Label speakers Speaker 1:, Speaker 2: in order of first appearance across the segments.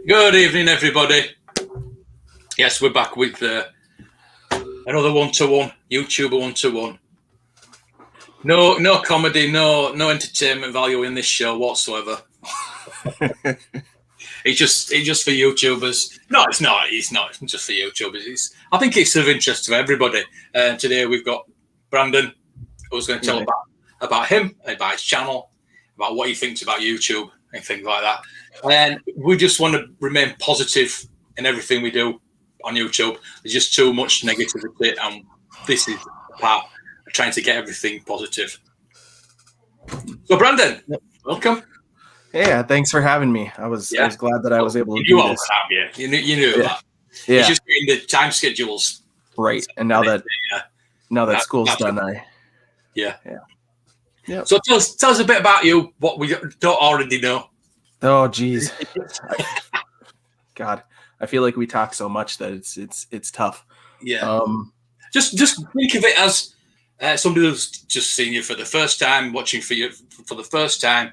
Speaker 1: Good evening, everybody. Yes, we're back with another one-to-one, YouTuber one-to-one. No comedy, no entertainment value in this show whatsoever. It's just for YouTubers. No, it's not. It's not just for YouTubers. I think it's of interest to everybody. Today we've got Brandon, who's going to tell about him, about his channel, about what he thinks about YouTube and things like that. And we just want to remain positive in everything we do on YouTube. There's just too much negativity, and this is part of trying to get everything positive. So, Brandon, welcome.
Speaker 2: Yeah, thanhanks for having me. I was glad that I was able to do this.
Speaker 1: You knew that.
Speaker 2: Yeah.
Speaker 1: It's just in the time schedules.
Speaker 2: Right. And now that school's done,
Speaker 1: Yeah. So tell us a bit about you, what we don't already know.
Speaker 2: Oh, geez. God, I feel like we talk so much that it's tough.
Speaker 1: Yeah. Just think of it as somebody who's just seen you for the first time, watching for you for the first time.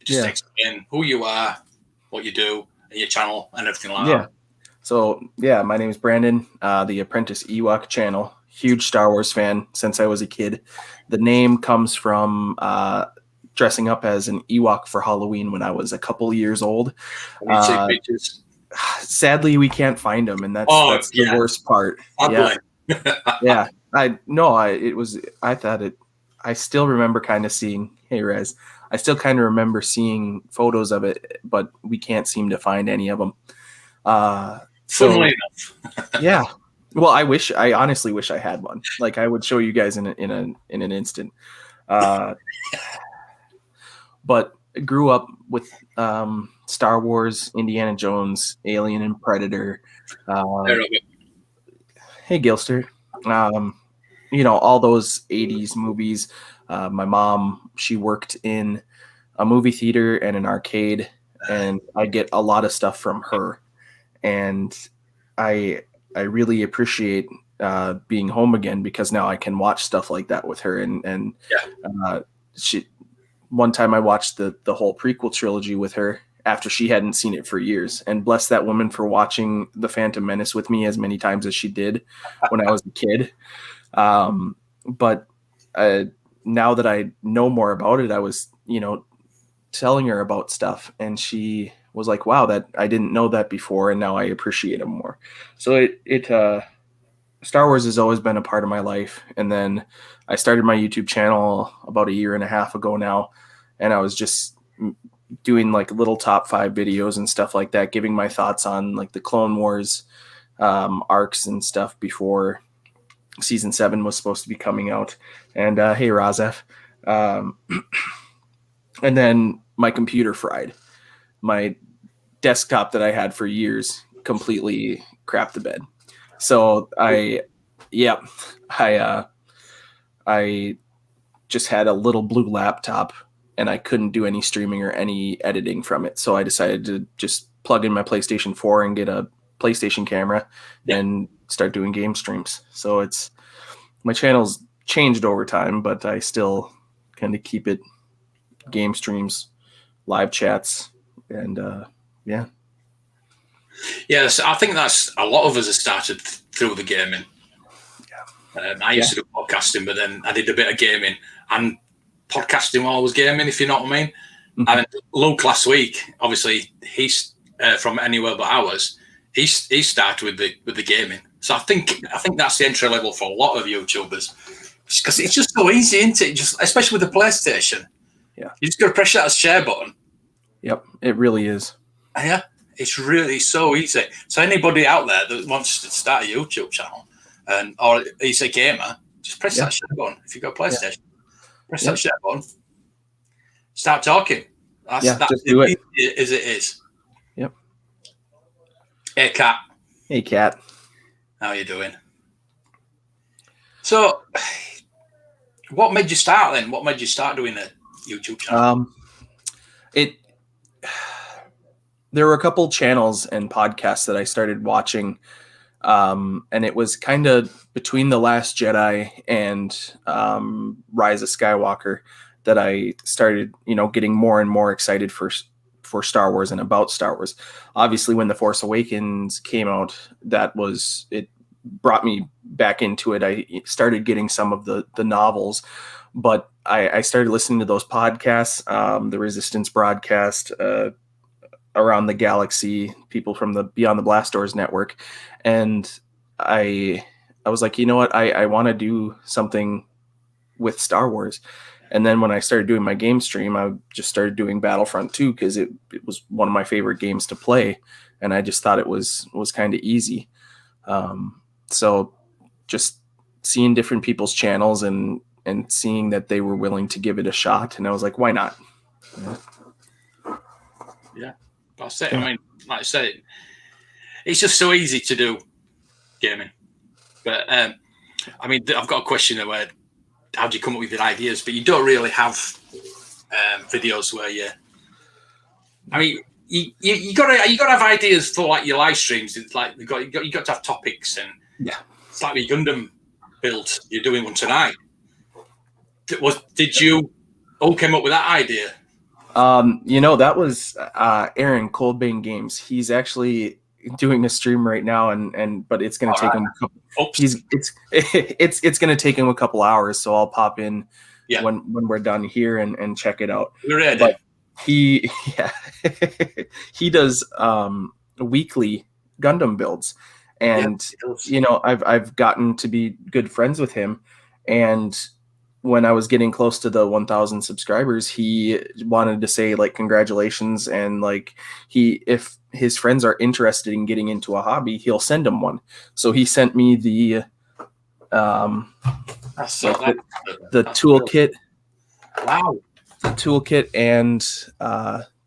Speaker 1: Just explain who you are, what you do, and your channel, and everything like that.
Speaker 2: So, my name is Brandon, the Apprentice Ewok channel. Huge Star Wars fan since I was a kid. The name comes from dressing up as an Ewok for Halloween when I was a couple years old. Sadly, we can't find them, and that's the worst part. I still remember kind of seeing, hey Rez, I still kind of remember seeing photos of it, but we can't seem to find any of them.
Speaker 1: Funnily enough.
Speaker 2: Well, I honestly wish I had one. Like, I would show you guys in an instant. But I grew up with Star Wars, Indiana Jones, Alien, and Predator. Hey, Gilster. All those 80s movies. My mom, she worked in a movie theater and an arcade, and I get a lot of stuff from her. And I really appreciate being home again, because now I can watch stuff like that with her. And one time I watched the whole prequel trilogy with her after she hadn't seen it for years. And bless that woman for watching The Phantom Menace with me as many times as she did when I was a kid. But now that I know more about it, I was, telling her about stuff, and she was like, wow, that I didn't know that before, and now I appreciate them more. So Star Wars has always been a part of my life. And then I started my YouTube channel about a year and a half ago now, and I was just doing like little top 5 videos and stuff like that, giving my thoughts on like the Clone Wars arcs and stuff before season 7 was supposed to be coming out. And hey, Razef. And then my computer fried. My desktop that I had for years completely crapped the bed. So I just had a little blue laptop, and I couldn't do any streaming or any editing from it. So I decided to just plug in my PlayStation 4 and get a PlayStation camera and start doing game streams. So my channel's changed over time, but I still kind of keep it game streams, live chats, and
Speaker 1: Yes, I think that's a lot of us have started through the gaming. I used to do podcasting, but then I did a bit of gaming, and podcasting while I was gaming, if you know what I mean. Mm-hmm. And Luke last week, obviously he's from Anywhere But Ours. He started with the gaming, so I think that's the entry level for a lot of YouTubers, because it's just so easy, isn't it? Just especially with the PlayStation. Yeah, you just got to press that share button.
Speaker 2: Yep, it really is.
Speaker 1: Yeah, it's really so easy. So anybody out there that wants to start a YouTube channel, or is a gamer, just press that share button. If you've got a PlayStation, press that share button. Start talking. That's
Speaker 2: just do it.
Speaker 1: As it is.
Speaker 2: Yep.
Speaker 1: Hey, Cat.
Speaker 2: Hey, Cat.
Speaker 1: How you doing? So, what made you start then? What made you start doing a YouTube channel?
Speaker 2: There were a couple channels and podcasts that I started watching, and it was kind of between The Last Jedi and Rise of Skywalker that I started, getting more and more excited for for Star Wars and about Star Wars. Obviously, when The Force Awakens came out, it brought me back into it. I started getting some of the novels, but I started listening to those podcasts, the Resistance broadcast, Around the Galaxy, people from the Beyond the Blast Doors network, and I was like, you know what, I want to do something with Star Wars. And then when I started doing my game stream, I just started doing Battlefront 2 because it was one of my favorite games to play, and I just thought it was kind of easy. So just seeing different people's channels and seeing that they were willing to give it a shot, and I was like, why not?
Speaker 1: Yeah, that's it. I mean, like I say, it's just so easy to do gaming. But I mean, I've got a question where how do you come up with your ideas? But you don't really have videos where you. I mean, you got to have ideas for like your live streams. It's like you got to have topics, and it's like the Gundam build. You're doing one tonight. Did you all came up with that idea?
Speaker 2: That was Aaron Coldbane Games. He's actually doing a stream right now, but it's going to take him a couple. It's going to take him a couple hours, so I'll pop in when we're done here and check it out.
Speaker 1: You're ready.
Speaker 2: But he does weekly Gundam builds, and I've gotten to be good friends with him, and when I was getting close to the 1,000 subscribers, he wanted to say like congratulations, and like if his friends are interested in getting into a hobby, he'll send them one. So he sent me the toolkit.
Speaker 1: Wow.
Speaker 2: The toolkit and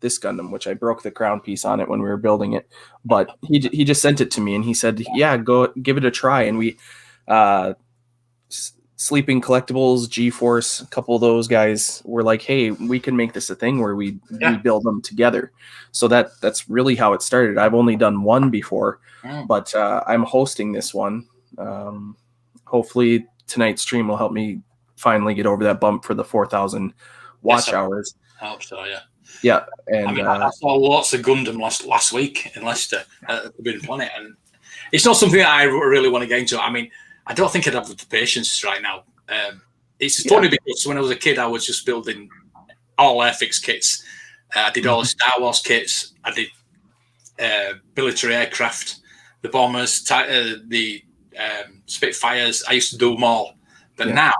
Speaker 2: this Gundam, which I broke the crown piece on it when we were building it, but he just sent it to me and he said, yeah, go give it a try. And we Sleeping Collectibles, G-Force, a couple of those guys were like, hey, we can make this a thing where we build them together. So that's really how it started. I've only done one before, but I'm hosting this one. Hopefully tonight's stream will help me finally get over that bump for the 4,000 watch hours.
Speaker 1: I hope so, yeah.
Speaker 2: Yeah. And
Speaker 1: I mean, I saw lots of Gundam last week in Leicester at the Forbidden Planet, and it's not something that I really want to get into. I mean, I don't think I'd have the patience right now. It's funny because when I was a kid, I was just building all Airfix kits. I did all the Star Wars kits. I did military aircraft, the bombers, the Spitfires. I used to do them all. But now,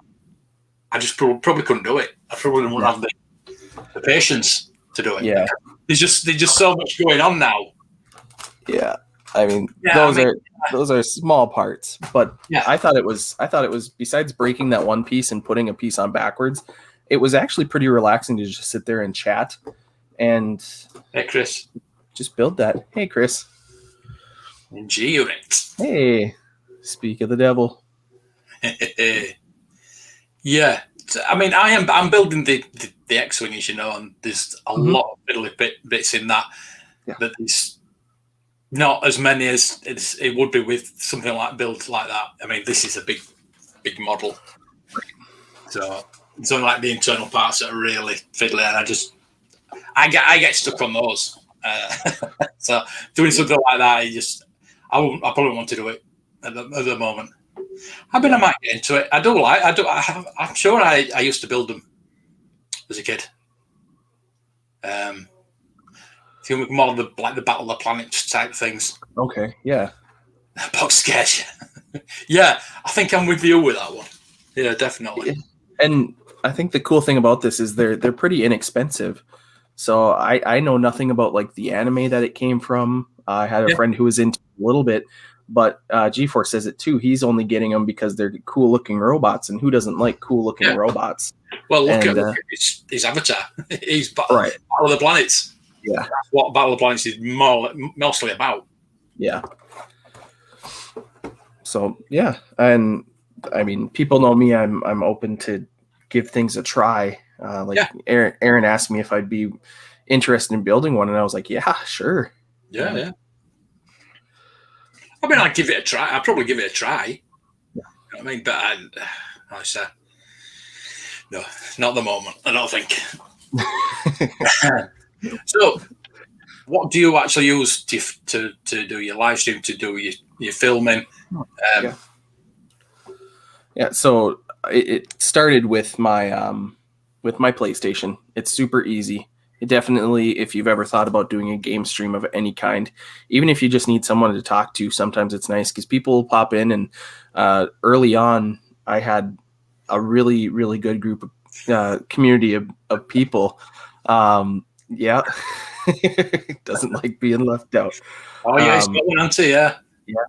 Speaker 1: I just probably couldn't do it. I probably wouldn't have the patience to do it.
Speaker 2: Yeah.
Speaker 1: There's just so much going on now.
Speaker 2: Yeah. I mean, those are small parts, but I thought it was besides breaking that one piece and putting a piece on backwards, it was actually pretty relaxing to just sit there and chat and
Speaker 1: hey Chris,
Speaker 2: just build that. Hey Chris.
Speaker 1: G-Unit.
Speaker 2: Hey, speak of the devil.
Speaker 1: Yeah. I mean, I'm building the X-Wing, as you know, and there's a lot of fiddly bits in that there's not as many as it would be with something like built like that. I mean, this is a big model, so it's only like the internal parts that are really fiddly, and I get stuck on those. So doing something like that, I probably want to do it at the moment. I mean, I might get into it. I'm sure I used to build them as a kid. More of the Battle of the Planets type things.
Speaker 2: Okay, yeah.
Speaker 1: Box sketch. Yeah, I think I'm with you with that one. Yeah, definitely.
Speaker 2: And I think the cool thing about this is they're pretty inexpensive. So I know nothing about like the anime that it came from. I had a friend who was into a little bit, but G-Force says it too. He's only getting them because they're cool looking robots, and who doesn't like cool looking robots?
Speaker 1: Well, look at his avatar. He's Battle of the Planets.
Speaker 2: Yeah,
Speaker 1: that's what Battle of the Planets is mostly about.
Speaker 2: Yeah. So yeah, and I mean, people know me. I'm open to give things a try. Aaron asked me if I'd be interested in building one, and I was like, yeah, sure.
Speaker 1: Yeah. I mean, I'd give it a try. I'd probably give it a try. Yeah. You know what I mean, but I said, no, not at the moment. I don't think. So, what do you actually use to do your live stream, to do your filming?
Speaker 2: Yeah. So it started with my PlayStation. It's super easy. It definitely, if you've ever thought about doing a game stream of any kind, even if you just need someone to talk to, sometimes it's nice because people will pop in. And early on, I had a really, really good group of community of people. Yeah. Doesn't like being left out.
Speaker 1: Oh yeah, he's got one answer, yeah.
Speaker 2: Yeah.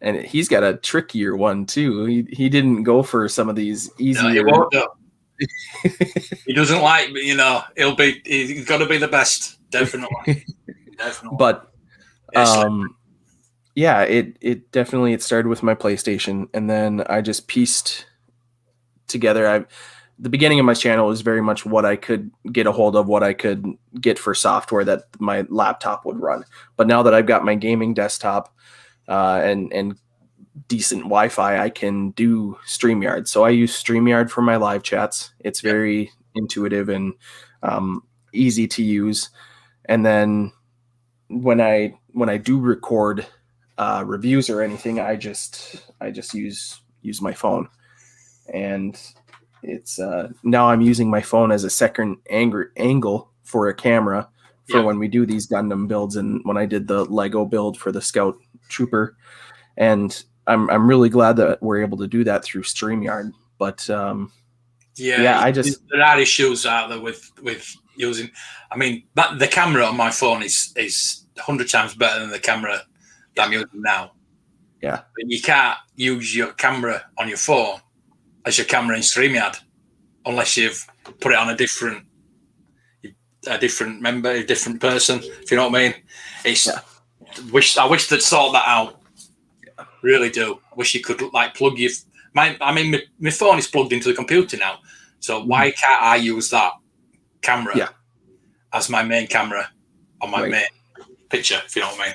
Speaker 2: And he's got a trickier one too. He didn't go for some of these easier.
Speaker 1: No, he won't do. He doesn't like, he's got to be the best, definitely. Definitely.
Speaker 2: But yeah, it definitely, it started with my PlayStation, and then I just pieced together. The beginning of my channel was very much what I could get a hold of, what I could get for software that my laptop would run. But now that I've got my gaming desktop and decent Wi-Fi, I can do StreamYard. So I use StreamYard for my live chats. It's very intuitive and easy to use. And then when I do record reviews or anything, I just use my phone. And it's now I'm using my phone as a second angle for a camera for when we do these Gundam builds, and when I did the Lego build for the Scout Trooper. And I'm really glad that we're able to do that through StreamYard. But
Speaker 1: there are issues out there with using. I mean, the camera on my phone is 100 times better than the camera that I'm using now.
Speaker 2: Yeah,
Speaker 1: but you can't use your camera on your phone as your camera in StreamYard unless you've put it on a different member, a different person. If you know what I mean. I wish they'd sort that out. Really do. Wish you could like plug your. My phone is plugged into the computer now, so why can't I use that camera as my main camera on my main picture? If you know what I mean.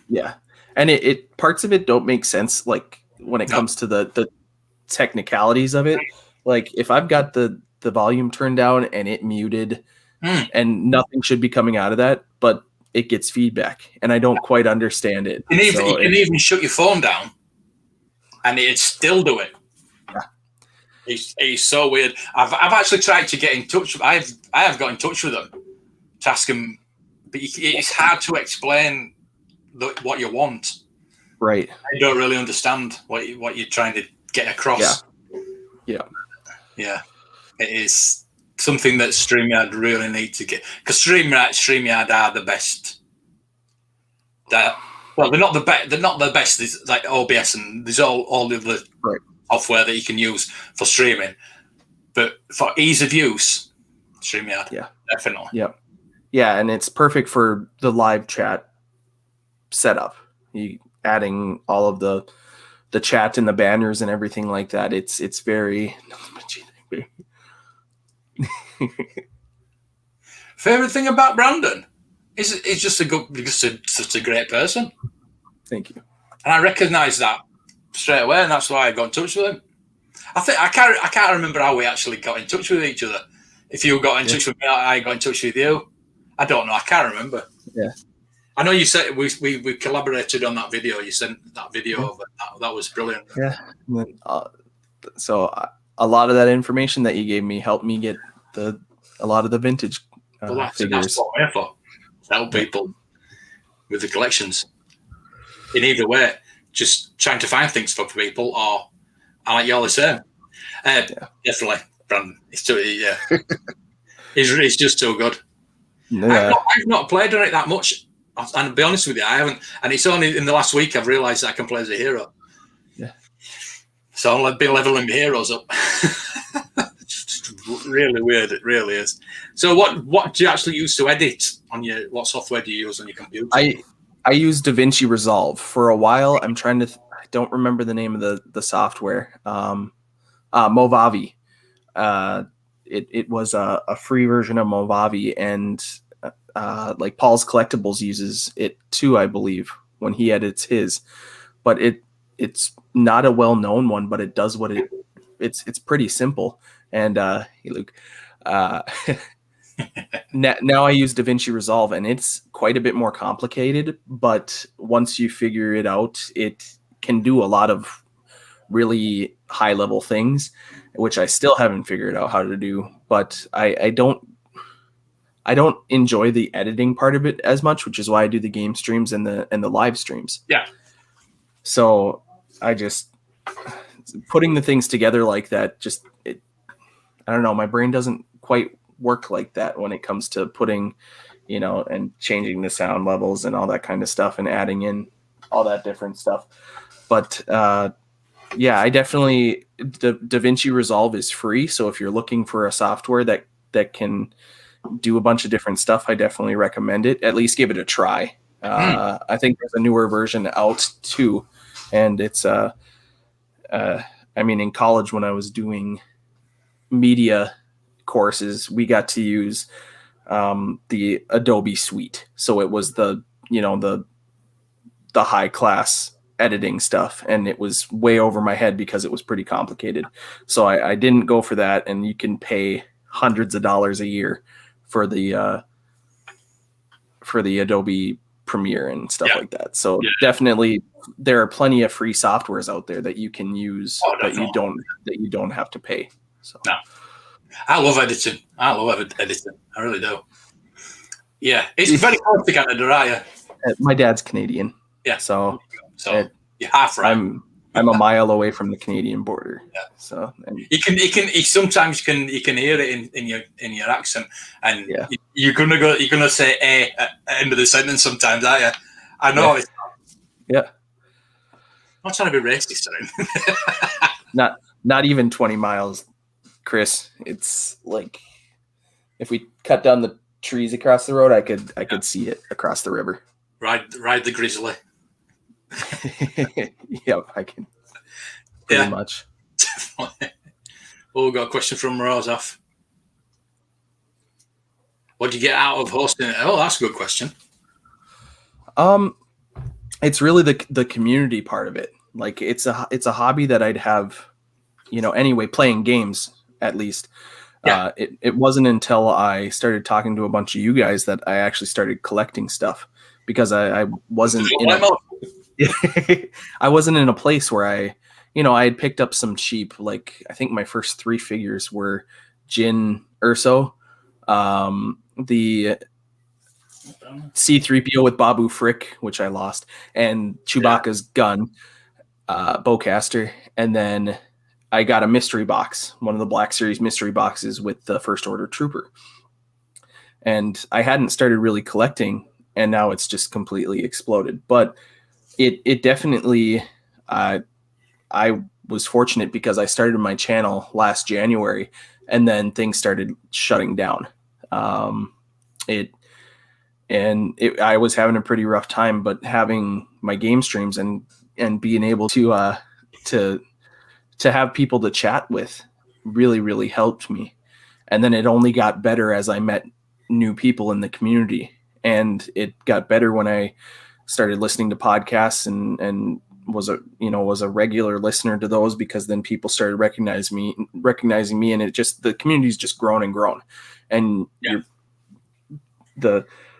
Speaker 2: Yeah, and it parts of it don't make sense. Like when it comes to the technicalities of it, like if I've got the volume turned down and it muted, and nothing should be coming out of that, but it gets feedback, and I don't quite understand it.
Speaker 1: You can even shut your phone down, and it'd still do it. Yeah, it's so weird. I've actually tried to get in touch. I have got in touch with them to ask them, but it's hard to explain what you want.
Speaker 2: Right.
Speaker 1: I don't really understand what you're trying to get across.
Speaker 2: Yeah.
Speaker 1: It is something that StreamYard really need to get, because StreamYard are the best. They're not the best. They're not the best. There's like OBS and there's all the other software that you can use for streaming, but for ease of use, StreamYard. Yeah, definitely.
Speaker 2: Yeah, and it's perfect for the live chat setup. You adding all of the chat and the banners and everything like that. It's very.
Speaker 1: Favorite thing about Brandon is it's just such a great person.
Speaker 2: Thank you.
Speaker 1: And I recognise that straight away, and that's why I got in touch with him. I think I can't remember how we actually got in touch with each other. If you got in touch with me, I got in touch with you. I don't know. I can't remember.
Speaker 2: Yeah.
Speaker 1: I know you said we collaborated on that video. You sent that video over. That was brilliant.
Speaker 2: Yeah. So a lot of that information that you gave me helped me get a lot of the vintage figures.
Speaker 1: That's what I'm here for. To help people with the collections. In either way, just trying to find things for people, or I like you all the same. Definitely, Brandon. He's just too good. Yeah. I've not played on it that much, and to be honest with you, I haven't. And it's only in the last week I've realised that I can play as a hero.
Speaker 2: Yeah.
Speaker 1: So I've been leveling my heroes up. It's really weird. It really is. So what do you actually use to edit on your? What software do you use on your computer?
Speaker 2: I use DaVinci Resolve for a while. I'm trying to. I don't remember the name of the software. Movavi. It was a free version of Movavi, and like Paul's Collectibles uses it too, I believe, when he edits his. But it's not a well-known one, but it does what it's pretty simple. And hey, Luke, Now I use DaVinci Resolve, and it's quite a bit more complicated, but once you figure it out, it can do a lot of really high level things, which I still haven't figured out how to do. But I don't enjoy the editing part of it as much, which is why I do the game streams and the live streams.
Speaker 1: Yeah.
Speaker 2: So I just putting the things together like that, I don't know, my brain doesn't quite work like that when it comes to putting, and changing the sound levels and all that kind of stuff and adding in all that different stuff. But yeah, I definitely, DaVinci Resolve is free. So if you're looking for a software that can do a bunch of different stuff, I definitely recommend it. At least give it a try. I think there's a newer version out too. And it's, in college when I was doing media courses, we got to use the Adobe Suite. So it was the high class editing stuff, and it was way over my head because it was pretty complicated. So I didn't go for that, and you can pay hundreds of dollars a year for the Adobe Premiere and stuff like that. So definitely there are plenty of free softwares out there that you can use that you don't have to pay. So
Speaker 1: no. I love editing. I really do. Yeah, it's very hard to Canada, right?
Speaker 2: My dad's Canadian.
Speaker 1: Yeah.
Speaker 2: So
Speaker 1: you're half right.
Speaker 2: I'm a mile away from the Canadian border.
Speaker 1: Yeah.
Speaker 2: So
Speaker 1: sometimes you can hear it in your accent, and you're gonna say a at the end of the sentence sometimes, aren't you? I know.
Speaker 2: Yeah.
Speaker 1: I'm not trying to be racist,
Speaker 2: Not even 20 miles, Chris. It's like if we cut down the trees across the road, I could see it across the river.
Speaker 1: Ride the grizzly.
Speaker 2: Yep, I can. Pretty much.
Speaker 1: Well, we've got a question from Rozaf. What do you get out of hosting it? Oh, that's a good question.
Speaker 2: It's really the community part of it. Like it's a hobby that I'd have, anyway, playing games at least.
Speaker 1: Yeah.
Speaker 2: It wasn't until I started talking to a bunch of you guys that I actually started collecting stuff, because I wasn't I wasn't in a place where I had picked up some cheap, like I think my first 3 figures were Jin Urso, the C-3PO with Babu Frick, which I lost, and Chewbacca's gun, bowcaster, and then I got a mystery box, one of the Black Series mystery boxes with the First Order Trooper. And I hadn't started really collecting, and now it's just completely exploded. But it definitely, I was fortunate because I started my channel last January, and then things started shutting down. I was having a pretty rough time, but having my game streams and being able to have people to chat with really, really helped me. And then it only got better as I met new people in the community, and it got better when I started listening to podcasts and was a regular listener to those, because then people started recognizing me, and the community's just grown and grown. And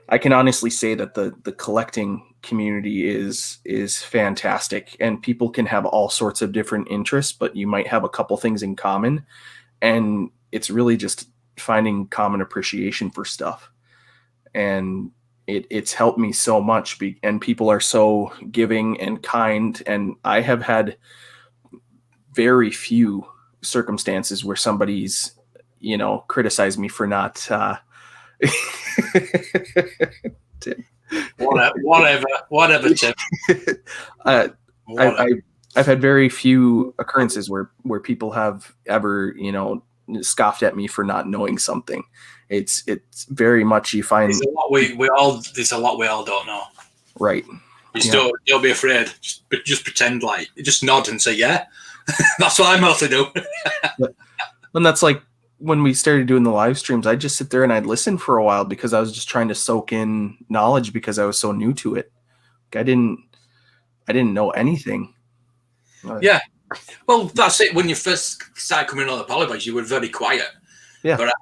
Speaker 2: I can honestly say that the collecting community is fantastic, and people can have all sorts of different interests, but you might have a couple things in common, and it's really just finding common appreciation for stuff. And it's helped me so much, and people are so giving and kind, and I have had very few circumstances where somebody's criticized me for not Tim.
Speaker 1: Whatever, Tim.
Speaker 2: I've had very few occurrences where people have ever, scoffed at me for not knowing something. It's very much, you find
Speaker 1: there's a lot we all don't know.
Speaker 2: Right.
Speaker 1: Don't be afraid. Just pretend, like, just nod and say, yeah. That's what I mostly do.
Speaker 2: And that's like when we started doing the live streams, I'd just sit there and I'd listen for a while, because I was just trying to soak in knowledge, because I was so new to it. Like I didn't know anything.
Speaker 1: Yeah. Well, that's it. When you first started coming on the Polyboys, you were very quiet.
Speaker 2: Yeah.
Speaker 1: But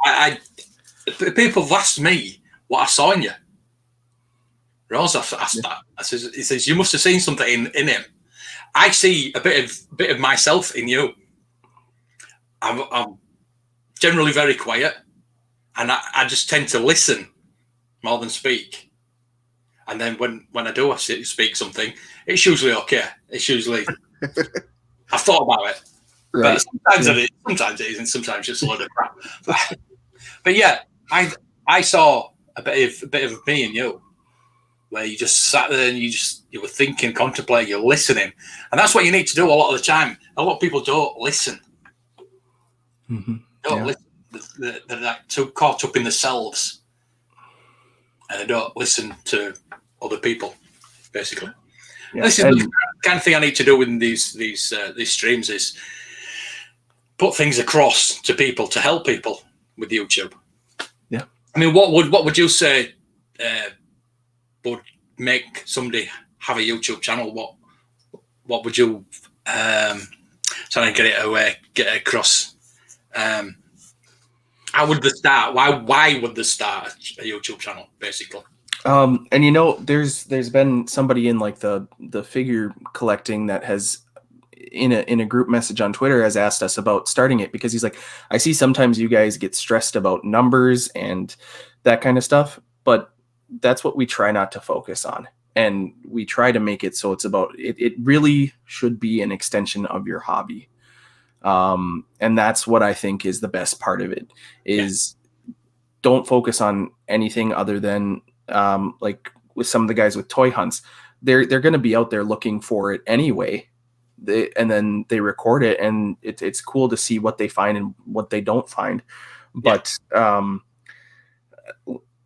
Speaker 1: People have asked me what I saw in you. Rose asked that. He says, you must have seen something in him. I see a bit of myself in you. I'm generally very quiet, and I just tend to listen more than speak. And then when I do speak something, it's usually okay. It's usually I've thought about it, right. But sometimes it isn't. Sometimes it's a load of crap. But yeah, I saw a bit of me in you, where you just sat there and you were thinking, contemplating, you're listening, and that's what you need to do a lot of the time. A lot of people don't listen. Don't listen. They're like too caught up in themselves, and they don't listen to other people. Basically, this is the kind of thing I need to do in these streams: is put things across to people to help people with YouTube.
Speaker 2: Yeah,
Speaker 1: I mean, what would you say would make somebody have a YouTube channel? What would you trying to get it across? How would they start? Why would they start a YouTube channel, basically?
Speaker 2: And there's been somebody in like the figure collecting that has in a group message on Twitter has asked us about starting it, because he's like, I see sometimes you guys get stressed about numbers and that kind of stuff, but that's what we try not to focus on. And we try to make it so it's about it really should be an extension of your hobby. And that's what I think is the best part of it is don't focus on anything other than like with some of the guys with toy hunts, they're going to be out there looking for it anyway. And then they record it, and it's cool to see what they find and what they don't find. But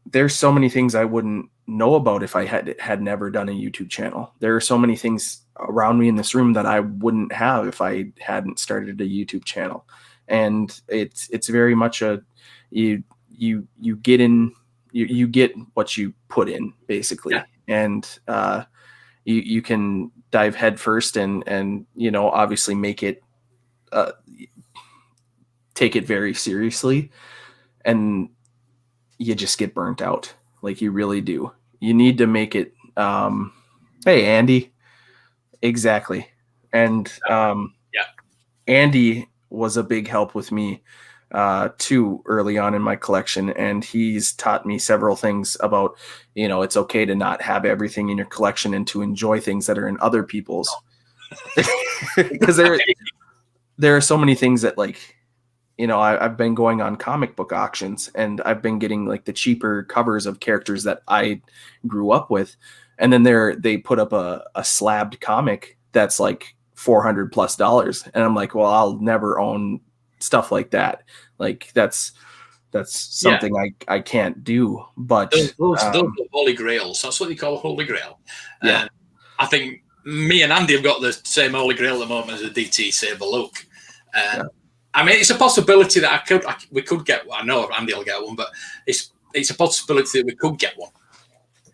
Speaker 2: there's so many things I wouldn't know about if I had never done a YouTube channel. There are so many things around me in this room that I wouldn't have if I hadn't started a YouTube channel. And it's very much you get what you put in, basically. And you can dive head first and obviously make it take it very seriously, and you just get burnt out. Like, you really do. You need to make it hey Andy. Exactly. And Andy was a big help with me too early on in my collection, and he's taught me several things about, it's okay to not have everything in your collection and to enjoy things that are in other people's. Because there are so many things that, like, I've been going on comic book auctions, and I've been getting like the cheaper covers of characters that I grew up with, and then they put up a slabbed comic that's like $400+, and I'm like, well, I'll never own stuff like that. Like, that's something I can't do. But
Speaker 1: those are holy grails. That's what you call a holy grail. Yeah. I think me and Andy have got the same holy grail at the moment as a DT Saber Luke. I mean, it's a possibility that we could get one. I know Andy will get one, but it's a possibility that we could get one.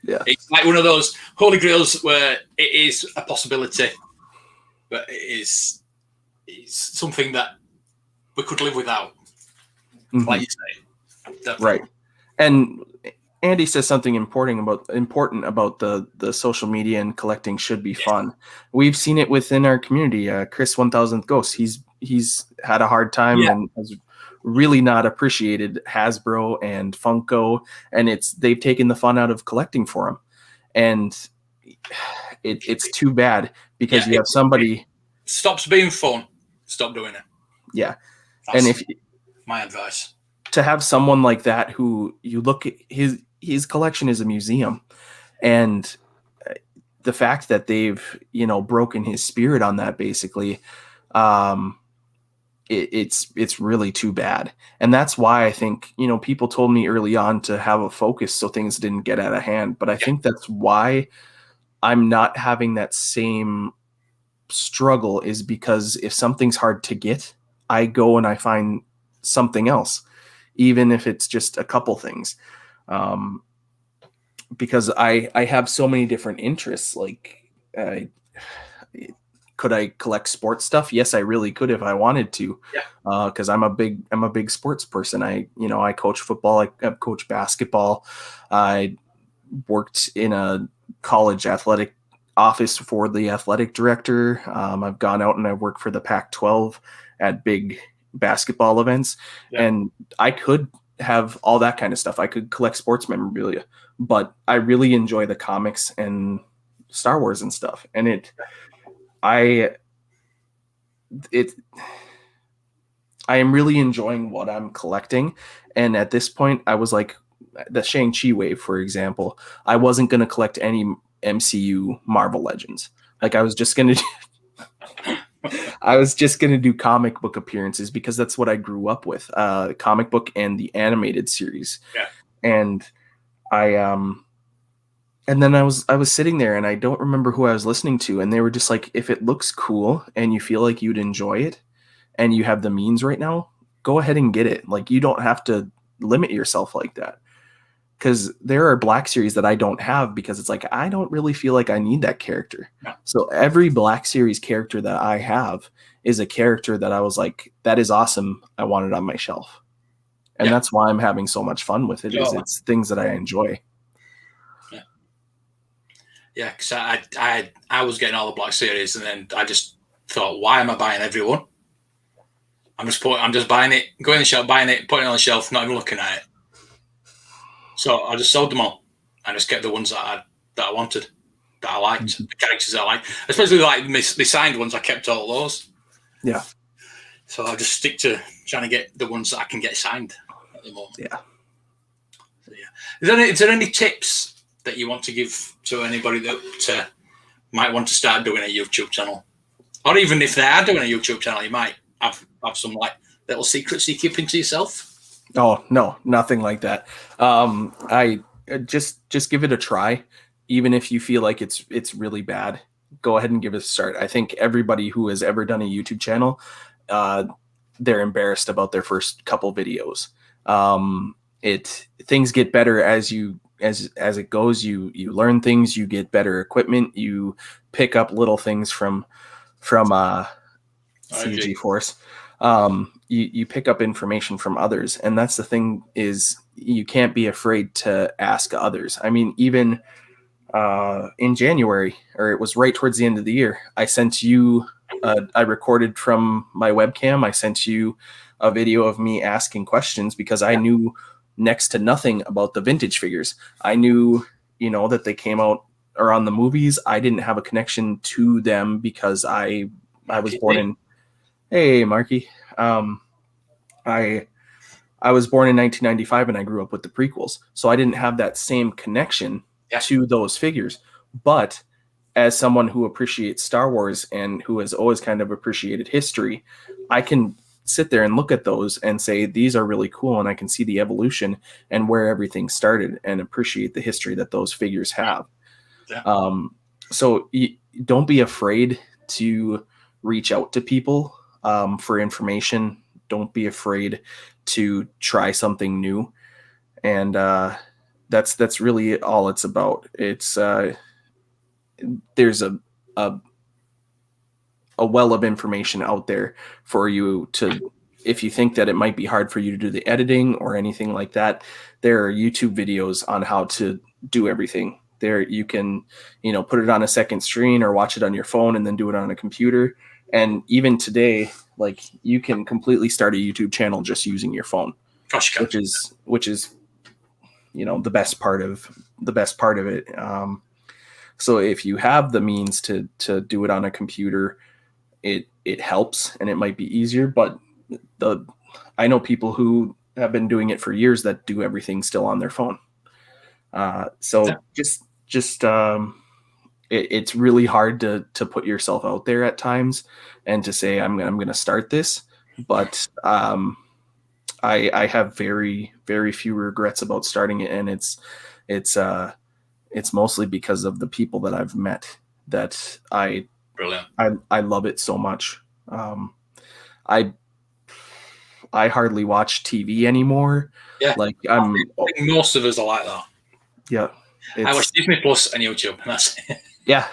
Speaker 2: Yeah,
Speaker 1: it's like one of those holy grails where it is a possibility, but it's something that we could live without. Mm-hmm. Like you say, definitely.
Speaker 2: Right? And Andy says something important about the social media and collecting should be fun. We've seen it within our community. Chris 1000th Ghost, he's had a hard time and has really not appreciated Hasbro and Funko, and they've taken the fun out of collecting for him, and it's too bad because you have somebody
Speaker 1: stops being fun, stop doing it.
Speaker 2: Yeah,
Speaker 1: that's my advice.
Speaker 2: To have someone like that who you look at his collection is a museum, and the fact that they've broken his spirit on that, basically, it's really too bad. And that's why I think people told me early on to have a focus so things didn't get out of hand. But I think that's why I'm not having that same struggle, is because if something's hard to get, I go and I find something else, even if it's just a couple things. Because I have so many different interests, like Could I collect sports stuff? Yes, I really could if I wanted to.
Speaker 1: Yeah.
Speaker 2: Because I'm a big sports person. I coach football. I coach basketball. I worked in a college athletic office for the athletic director. I've gone out and I've worked for the Pac-12 at big basketball events, and I could have all that kind of stuff. I could collect sports memorabilia, but I really enjoy the comics and Star Wars and stuff. And I am really enjoying what I'm collecting. And at this point, I was like, the Shang-Chi wave, for example, I wasn't going to collect any MCU Marvel Legends. Like I was just going to do comic book appearances because that's what I grew up with, comic book and the animated series.
Speaker 1: Yeah.
Speaker 2: And and then I was sitting there and I don't remember who I was listening to. And they were just like, if it looks cool and you feel like you'd enjoy it and you have the means right now, go ahead and get it. Like you don't have to limit yourself like that. Because there are Black Series that I don't have because it's like, I don't really feel like I need that character.
Speaker 1: No.
Speaker 2: So every Black Series character that I have is a character that I was like, that is awesome. I want it on my shelf. And that's why I'm having so much fun with it. Is it's things that I enjoy.
Speaker 1: Yeah, because I was getting all the Black Series, and then I just thought, why am I buying everyone? I'm just buying it, going in the shop, buying it, putting it on the shelf, not even looking at it. So I just sold them all. I just kept the ones that I wanted, that I liked, the characters that I liked, especially like the signed ones. I kept all those.
Speaker 2: Yeah.
Speaker 1: So I just stick to trying to get the ones that I can get signed at the moment.
Speaker 2: Yeah.
Speaker 1: So, yeah. Is there any tips that you want to give to anybody that might want to start doing a YouTube channel, or even if they are doing a YouTube channel, you might have some like little secrets you keep into yourself?
Speaker 2: Oh no, nothing like that. I just give it a try, even if you feel like it's really bad. Go ahead and give it a start. I think everybody who has ever done a YouTube channel, they're embarrassed about their first couple videos. Things get better as it goes. You learn things, you get better equipment, you pick up little things from CG Force. You pick up information from others, and that's the thing, is you can't be afraid to ask others. I mean, even in January, or it was right towards the end of the year, I sent you I recorded from my webcam. I sent you a video of me asking questions because I knew next to nothing about the vintage figures. I knew, that they came out around the movies. I didn't have a connection to them because I was born in. Hey, Marky. I was born in 1995 and I grew up with the prequels, so I didn't have that same connection to those figures. But as someone who appreciates Star Wars and who has always kind of appreciated history, I can sit there and look at those and say, these are really cool, and I can see the evolution and where everything started and appreciate the history that those figures have. Yeah. So don't be afraid to reach out to people for information. Don't be afraid to try something new. And that's really all it's about. It's there's a well of information out there for you to, if you think that it might be hard for you to do the editing or anything like that, there are YouTube videos on how to do everything. There you can, put it on a second screen or watch it on your phone and then do it on a computer. And even today, like, you can completely start a YouTube channel just using your phone, which is the best part of it. So if you have the means to do it on a computer, it helps, and it might be easier. But I know people who have been doing it for years that do everything still on their phone. It's really hard to put yourself out there at times and to say, I'm going to start this. But I have very, very few regrets about starting it. And it's mostly because of the people that I've met that I love it so much. I hardly watch TV anymore.
Speaker 1: Yeah.
Speaker 2: Like
Speaker 1: I think most of us are like that.
Speaker 2: Yeah.
Speaker 1: I watch Disney Plus and YouTube, and that's it.
Speaker 2: Yeah.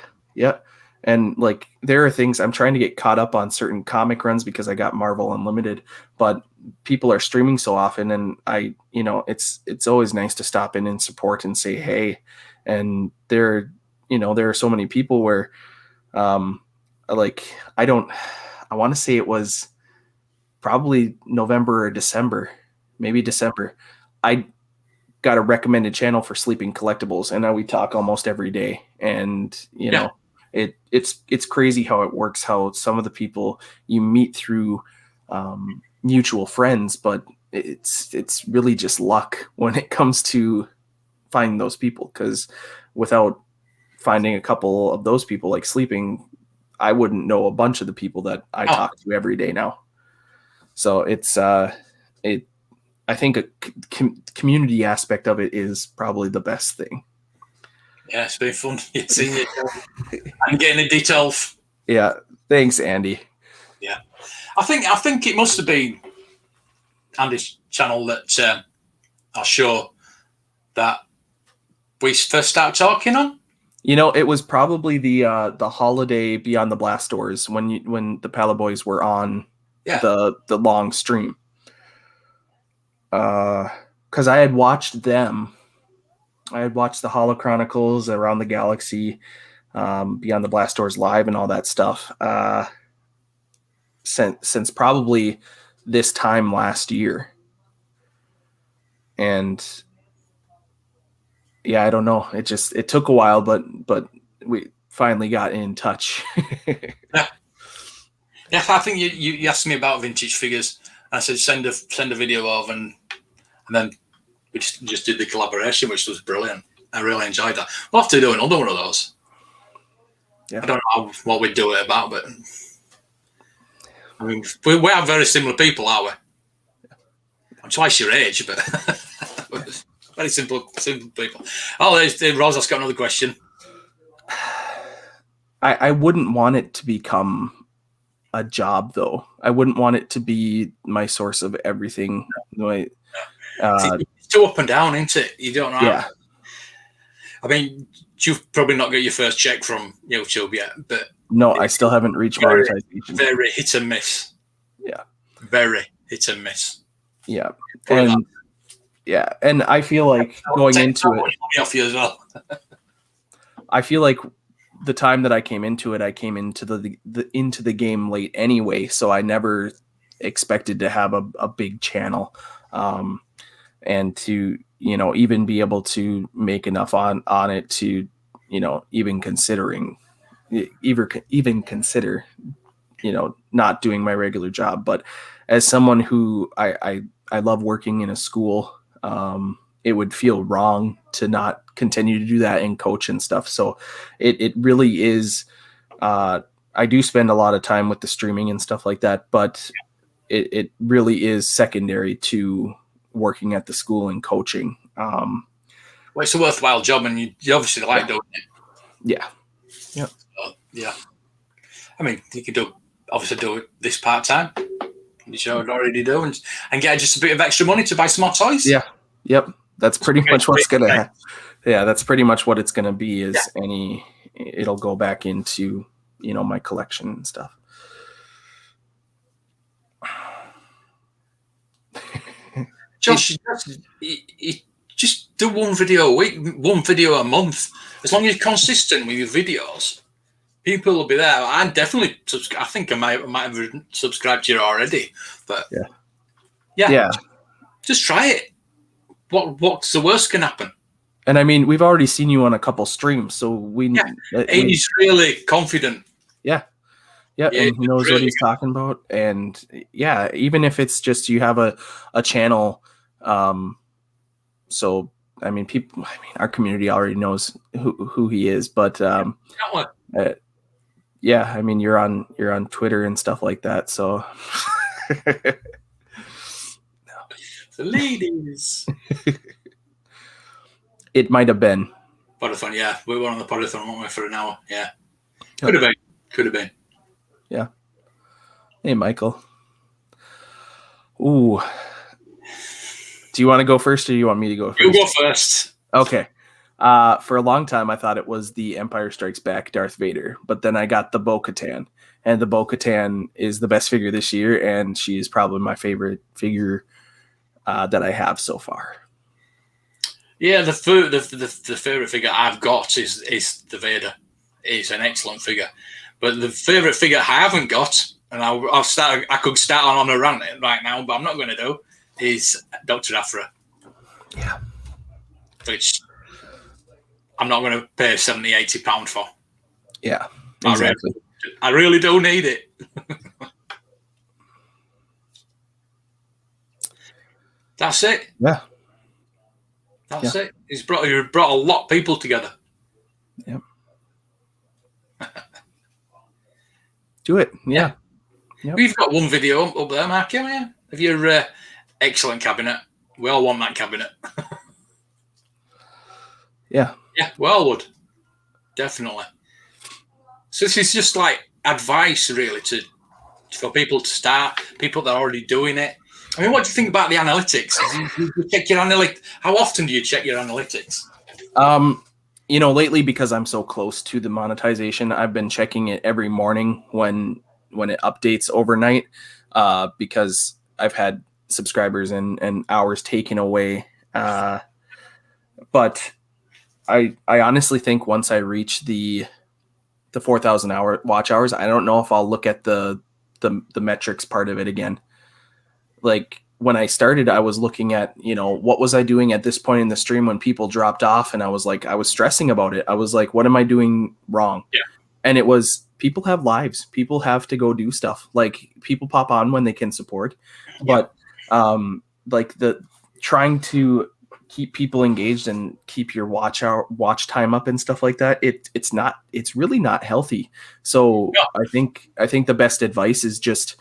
Speaker 2: And like, there are things I'm trying to get caught up on certain comic runs because I got Marvel Unlimited, but people are streaming so often, and it's always nice to stop in and support and say, hey. And there are so many people where, like, I want to say it was probably November or December, maybe December. I got a recommended channel for Sleeping Collectibles, and now we talk almost every day. And it's crazy how it works, how some of the people you meet through mutual friends, but it's really just luck when it comes to finding those people, because without finding a couple of those people like Sleeping, I wouldn't know a bunch of the people that I talk to every day now. So it's I think a community aspect of it is probably the best thing.
Speaker 1: Yeah, it's been fun. Seeing it and getting in details.
Speaker 2: Yeah, thanks, Andy.
Speaker 1: Yeah, I think it must have been Andy's channel that I'll show that we first started talking on.
Speaker 2: It was probably the holiday Beyond the Blast Doors when the Pala Boys were on the long stream. Because I had watched them. I had watched the Holo Chronicles, Around the Galaxy, Beyond the Blast Doors live, and all that stuff since probably this time last year. And yeah, I don't know. It took a while, but we finally got in touch.
Speaker 1: Yeah, I think you asked me about vintage figures. I said send a video of, and then we just did the collaboration, which was brilliant. I really enjoyed that. We'll have to do another one of those. Yeah. I don't know what we'd do it about, but I mean, we are very similar people, aren't we? I'm twice your age, but very simple people. Oh, Rosa's got another question.
Speaker 2: I wouldn't want it to become a job, though. I wouldn't want it to be my source of everything.
Speaker 1: It's too up and down, isn't it? You don't know.
Speaker 2: Yeah.
Speaker 1: I mean, you've probably not got your first check from YouTube yet, but
Speaker 2: no, I still haven't reached monetization.
Speaker 1: Very hit and miss.
Speaker 2: Yeah.
Speaker 1: Very hit and miss.
Speaker 2: Yeah. And I feel like going into it,
Speaker 1: off you as well.
Speaker 2: I feel like the time that I came into it, I came into the game late anyway, so I never expected to have a big channel, and to even be able to make enough on it to even consider not doing my regular job. But as someone who I love working in a school, it would feel wrong to not continue to do that and coach and stuff. So it really is, I do spend a lot of time with the streaming and stuff like that, but it really is secondary to working at the school and coaching.
Speaker 1: Well, it's a worthwhile job, and you obviously like doing it.
Speaker 2: Yeah. Yeah.
Speaker 1: Yeah. I mean, you could obviously do this part-time, which I would already do, and get just a bit of extra money to buy some more toys.
Speaker 2: Yeah. Yep. That's pretty much what's going to happen. Yeah, that's pretty much what it's going to be it'll go back into, my collection and stuff.
Speaker 1: Josh, just do one video a week, one video a month. As long as you're consistent with your videos, people will be there. I'm definitely I think I might have subscribed to you already, but yeah. Just try it. What's the worst can happen?
Speaker 2: And I mean, we've already seen you on a couple streams, so
Speaker 1: he's really confident.
Speaker 2: Yeah, and he knows really what he's talking about. And yeah, even if it's just you have a channel, so I mean, our community already knows who he is. But yeah, I mean, you're on Twitter and stuff like that, so.
Speaker 1: The ladies.
Speaker 2: It might have been.
Speaker 1: Podathon, yeah. We were on the Podathon, weren't we, for an hour? Yeah. Could have been.
Speaker 2: Yeah. Hey, Michael. Ooh. Do you want to go first, or do you want me to go first?
Speaker 1: You go first.
Speaker 2: Okay. For a long time, I thought it was the Empire Strikes Back Darth Vader, but then I got the Bo-Katan, and the Bo-Katan is the best figure this year, and she is probably my favorite figure that I have so far.
Speaker 1: Yeah, the favorite figure I've got is the Vader. It's an excellent figure, but the favorite figure I haven't got, and I could start on a rant right now, but I'm not going to do, is Dr. Aphra.
Speaker 2: Yeah,
Speaker 1: which I'm not going to pay £70-80 for.
Speaker 2: Yeah, exactly.
Speaker 1: I really do need it. That's it.
Speaker 2: Yeah.
Speaker 1: That's it. He's brought a lot of people together.
Speaker 2: Yep. Do it. Yeah.
Speaker 1: Yep. We've got one video up there, Mark, of your excellent cabinet. We all want that cabinet.
Speaker 2: Yeah.
Speaker 1: Yeah, we all would. Definitely. So this is just like advice, really, for people to start, people that are already doing it. I mean, what do you think about the analytics? Do you check your analytics? How often do you check your analytics?
Speaker 2: Lately, because I'm so close to the monetization, I've been checking it every morning when it updates overnight, because I've had subscribers and hours taken away. But I honestly think once I reach the 4,000 watch hours, I don't know if I'll look at the metrics part of it again. Like when I started, I was looking at, what was I doing at this point in the stream when people dropped off? And I was stressing about it. I was like, what am I doing wrong?
Speaker 1: Yeah.
Speaker 2: And it was, people have lives. People have to go do stuff. Like people pop on when they can support, but like the trying to keep people engaged and keep your watch time up and stuff like that. It's really not healthy. So I think the best advice is just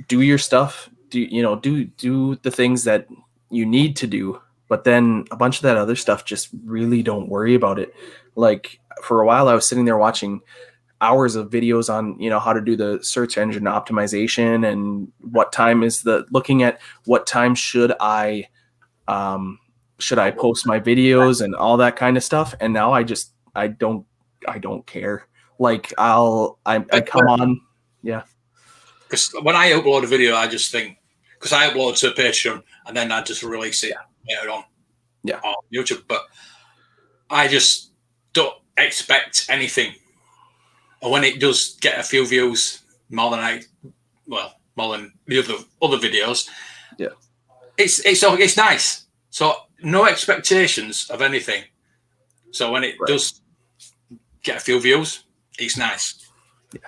Speaker 2: do your stuff, do the things that you need to do, but then a bunch of that other stuff, just really don't worry about it. Like for a while I was sitting there watching hours of videos on, how to do the search engine optimization and looking at what time should I post my videos and all that kind of stuff. And now I don't care. Like I come on. Yeah.
Speaker 1: Because when I upload a video, I just think, because I upload to Patreon and then I just release it later on YouTube. But I just don't expect anything. And when it does get a few views, more than the other videos, it's nice. So no expectations of anything. So when it does get a few views, it's nice.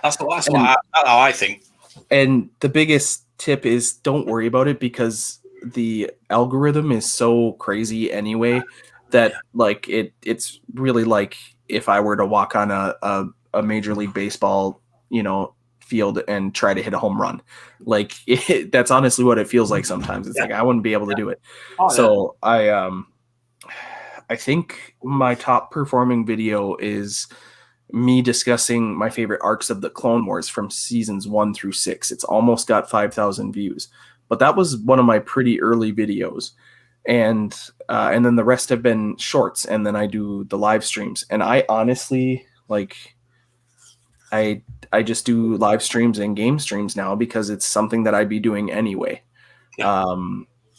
Speaker 1: That's how I think.
Speaker 2: And the biggest tip is don't worry about it, because the algorithm is so crazy anyway that like it's really like if I were to walk on a Major League Baseball, field and try to hit a home run. Like that's honestly what it feels like sometimes. It's like I wouldn't be able to do it. So I think my top performing video is me discussing my favorite arcs of the Clone Wars from seasons 1 through 6. It's almost got 5,000 views, but that was one of my pretty early videos. And then the rest have been shorts, and then I do the live streams. And I honestly I just do live streams and game streams now because it's something that I'd be doing anyway.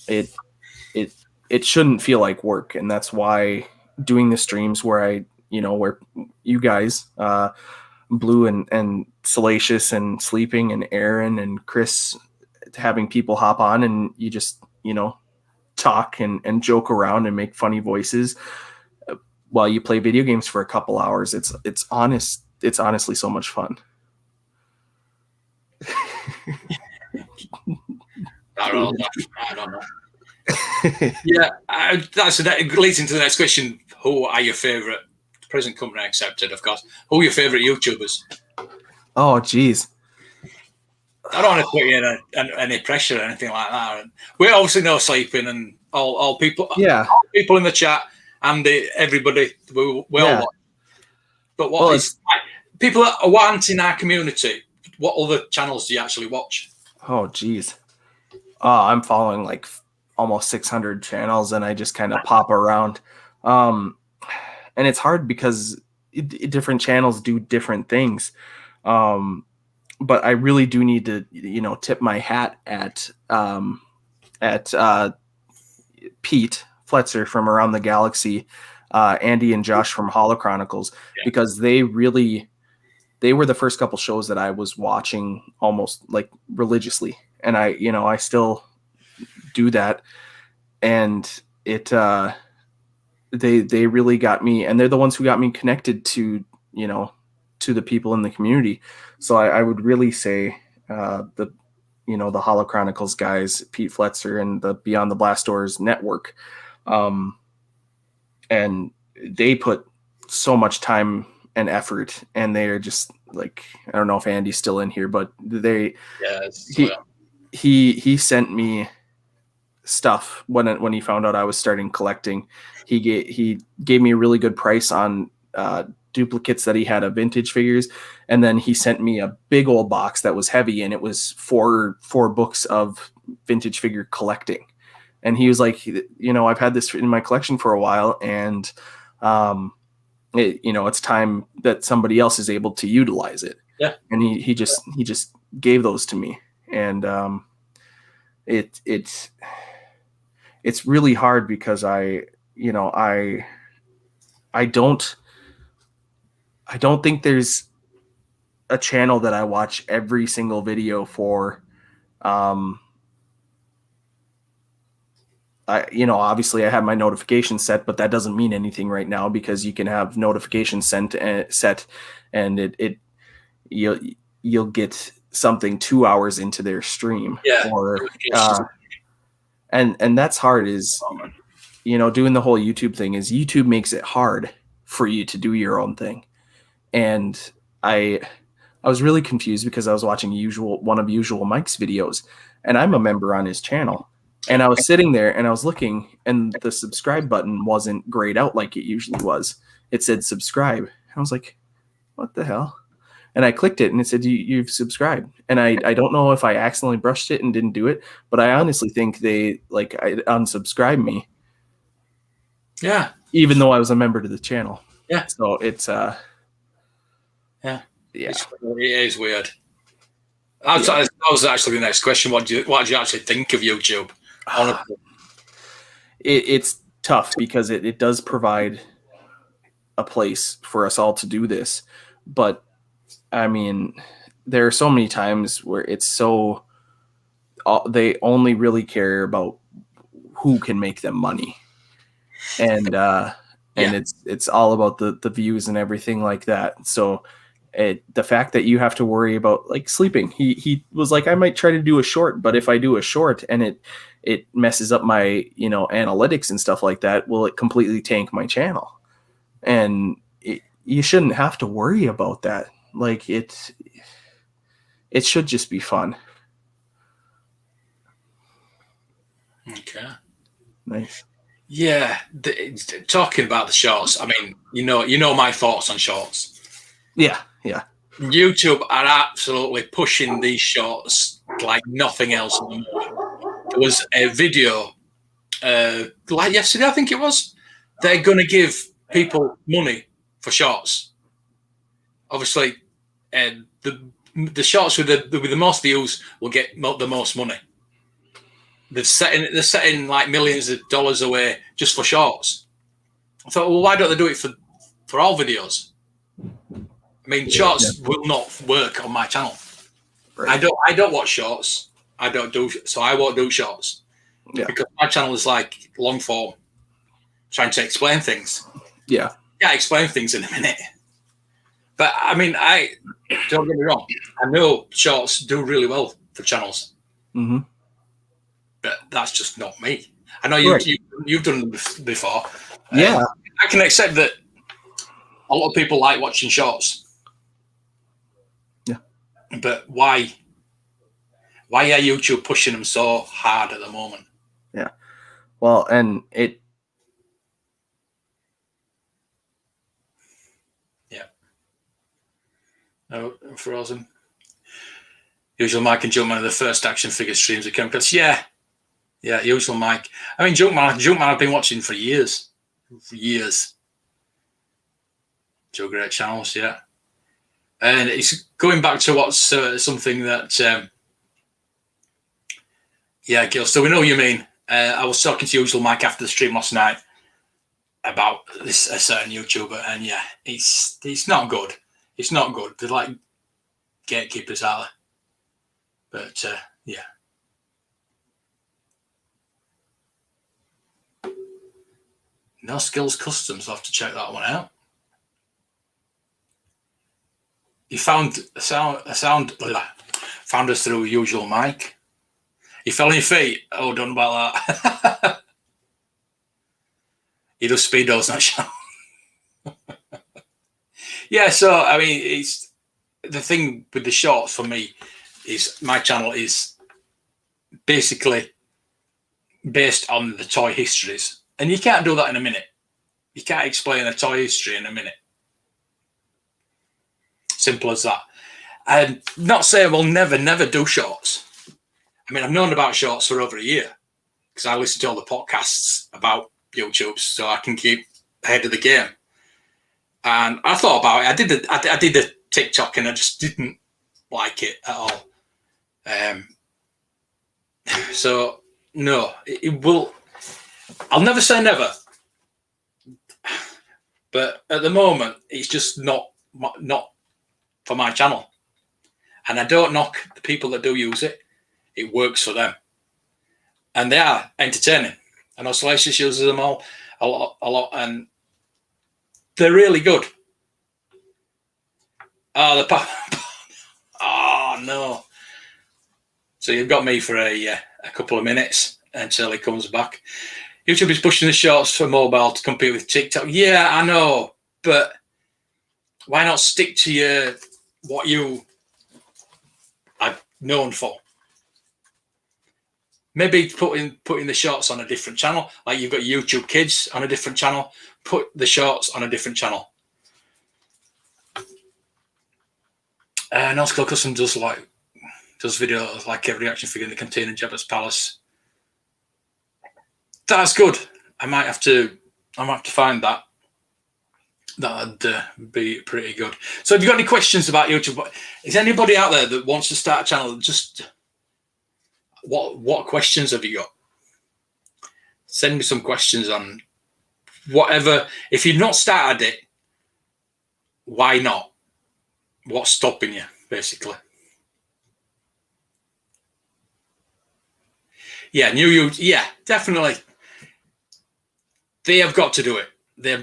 Speaker 2: It shouldn't feel like work, and that's why doing the streams where where you guys, Blue and Salacious and Sleeping and Aaron and Chris, having people hop on and you just talk and joke around and make funny voices while you play video games for a couple hours. It's honestly so much fun.
Speaker 1: I don't know. That leads into the next question. Who are your favorite, present company accepted, of course? Who are your favorite YouTubers?
Speaker 2: Oh, geez.
Speaker 1: I don't want to put you in any pressure or anything like that. We obviously know Sleeping and all people.
Speaker 2: Yeah.
Speaker 1: All people in the chat and everybody. We all watch. But people that aren't in our community, what other channels do you actually watch?
Speaker 2: Oh, geez. I'm following like almost 600 channels, and I just kind of pop around. And it's hard because different channels do different things. But I really do need to, tip my hat at Pete Fletzer from Around the Galaxy, Andy and Josh from Holo Chronicles, because they were the first couple shows that I was watching almost like religiously. And I still do that. And they really got me, and they're the ones who got me connected to the people in the community. So I would really say the Holo Chronicles guys, Pete Fletzer and the Beyond the Blast Doors network, and they put so much time and effort, and they're just like, I don't know if Andy's still in here, but he sent me stuff when he found out I was starting collecting. He gave me a really good price on duplicates that he had of vintage figures, and then he sent me a big old box that was heavy, and it was four books of vintage figure collecting. And he was like, I've had this in my collection for a while, and it's time that somebody else is able to utilize it.
Speaker 1: Yeah.
Speaker 2: And he just gave those to me, and it's really hard because I don't think there's a channel that I watch every single video for. Obviously I have my notifications set, but that doesn't mean anything right now, because you can have notifications set and you'll get something 2 hours into their stream. And that's hard, is doing the whole YouTube thing, is YouTube makes it hard for you to do your own thing. And I was really confused because I was watching one of Usual Mike's videos, and I'm a member on his channel. And I was sitting there and I was looking, and the subscribe button wasn't grayed out like it usually was. It said subscribe. I was like, what the hell? And I clicked it and it said, you've subscribed. And I don't know if I accidentally brushed it and didn't do it, but I honestly think they unsubscribed me.
Speaker 1: Yeah.
Speaker 2: Even though I was a member to the channel.
Speaker 1: Yeah.
Speaker 2: So it's
Speaker 1: yeah. It is weird. That was actually the next question. What did you actually think of YouTube?
Speaker 2: It's tough because it does provide a place for us all to do this, but I mean, there are so many times where they only really care about who can make them money, and it's all about the views and everything like that. So the fact that you have to worry about like sleeping, he was like, I might try to do a short, but if I do a short and it messes up my analytics and stuff like that, will it completely tank my channel? And you shouldn't have to worry about that. Like it should just be fun.
Speaker 1: Okay.
Speaker 2: Nice.
Speaker 1: Yeah. Talking about the shorts, I mean, you know my thoughts on shorts.
Speaker 2: Yeah.
Speaker 1: YouTube are absolutely pushing these shorts like nothing else at the moment. There was a video like yesterday, I think it was. They're going to give people money for shorts. Obviously, the shorts with the most views will get the most money. They're setting like millions of dollars away just for shorts. I thought, well, why don't they do it for all videos? I mean, shorts will not work on my channel. Right. I don't watch shorts. I won't do shorts. Yeah. Because my channel is like long form, trying to explain things.
Speaker 2: Yeah.
Speaker 1: Yeah, I explain things in a minute. But I mean, don't get me wrong. I know shorts do really well for channels.
Speaker 2: Mm-hmm.
Speaker 1: But that's just not me. I know you've done them before.
Speaker 2: Yeah.
Speaker 1: I can accept that a lot of people like watching shorts.
Speaker 2: Yeah.
Speaker 1: But why are YouTube pushing them so hard at the moment?
Speaker 2: Yeah. Well, and it.
Speaker 1: Yeah. No, frozen. Usual Mike and Junkman are the first action figure streams that came across. Yeah, Usual Mike. I mean, Junkman I've been watching for years. years. Two great channels, yeah. And it's going back to what's something that, Gil, so we know what you mean. I was talking to Usual Mike after the stream last night about this a certain YouTuber, and yeah, it's not good. It's not good. They're like gatekeepers, are they? But yeah. No Skills Customs. I'll have to check that one out. You found found us through Usual Mike. You fell on your feet. Oh, done about that. He does speedos, not show. Yeah, so I mean, it's the thing with the shorts for me is my channel is basically based on the toy histories, and you can't do that in a minute. You can't explain a toy history in a minute. Simple as that. And not saying we'll never do shorts. I mean, I've known about shorts for over a year because I listen to all the podcasts about YouTube, so I can keep ahead of the game. And I thought about it. I did the TikTok, and I just didn't like it at all. So no, it will. I'll never say never, but at the moment, it's just not for my channel. And I don't knock the people that do use it. It works for them, and they are entertaining. I know Salacious uses them all a lot, and they're really good. Oh, oh no! So you've got me for a couple of minutes until he comes back. YouTube is pushing the shorts for mobile to compete with TikTok. Yeah, I know, but why not stick to what you are known for? Maybe putting the shorts on a different channel, like you've got YouTube Kids on a different channel. Put the shorts on a different channel. No Skill Custom does videos like every action figure in the container in Jabba's palace. That's good. I might have to find that. That'd be pretty good. So, have you got any questions about YouTube? Is anybody out there that wants to start a channel? Just what questions have you got? Send me some questions on whatever. If you've not started it, why not? What's stopping you, basically? Yeah, yeah, definitely. They have got to do it. They're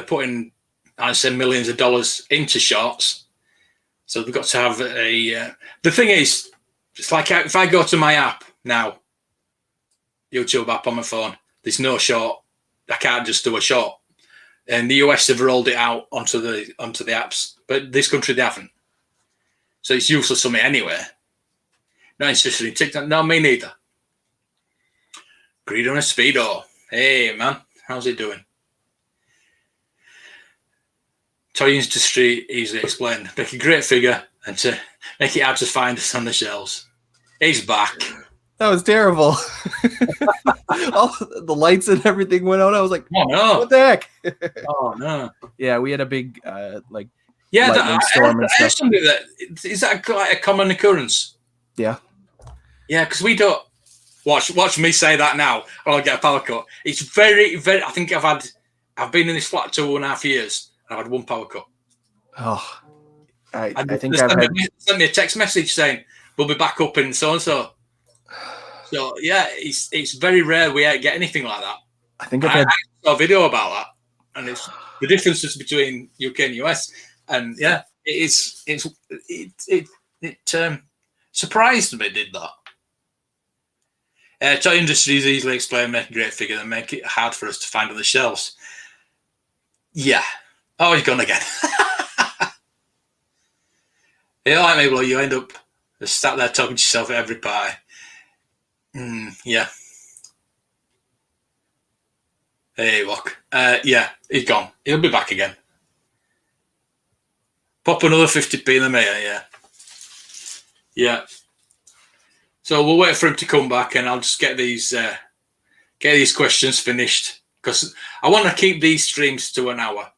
Speaker 1: putting, I say, millions of dollars into shorts. So they've got to have a... the thing is, it's like if I go to my app now, YouTube app on my phone, there's no short. I can't just do a short. And the US have rolled it out onto the apps, but this country they haven't. So it's useless for me anyway. Not interested in TikTok. No, me neither. Greed on a speedo. Hey man, how's it doing? Toy industry easily explained. Make a great figure and to make it hard to find us on the shelves. He's back.
Speaker 2: That was terrible. All the lights and everything went out. I was like, oh no, what the heck?
Speaker 1: Oh no.
Speaker 2: Yeah, we had a big lightning
Speaker 1: storm and stuff. Is that quite a common occurrence?
Speaker 2: Yeah.
Speaker 1: Yeah, because we don't watch me say that now, or I'll get a power cut. It's very, very. I think I've been in this flat 2.5 years, and I've had one power cut.
Speaker 2: Oh, I think
Speaker 1: sent me a text message saying we'll be back up in so and so. So yeah, it's very rare we get anything like that.
Speaker 2: I think
Speaker 1: I saw a video about that, and it's the differences between UK and US, and yeah, it surprised me. Did that? Toy industries easily explain, make a great figure, and make it hard for us to find on the shelves. Yeah. Oh, he's gone again. Yeah, like maybe you end up just sat there talking to yourself at every party. Yeah. Hey, Ewok. Yeah, he's gone. He'll be back again. Pop another 50p in the mayor, yeah. Yeah. So we'll wait for him to come back, and I'll just get these questions finished, because I want to keep these streams to an hour,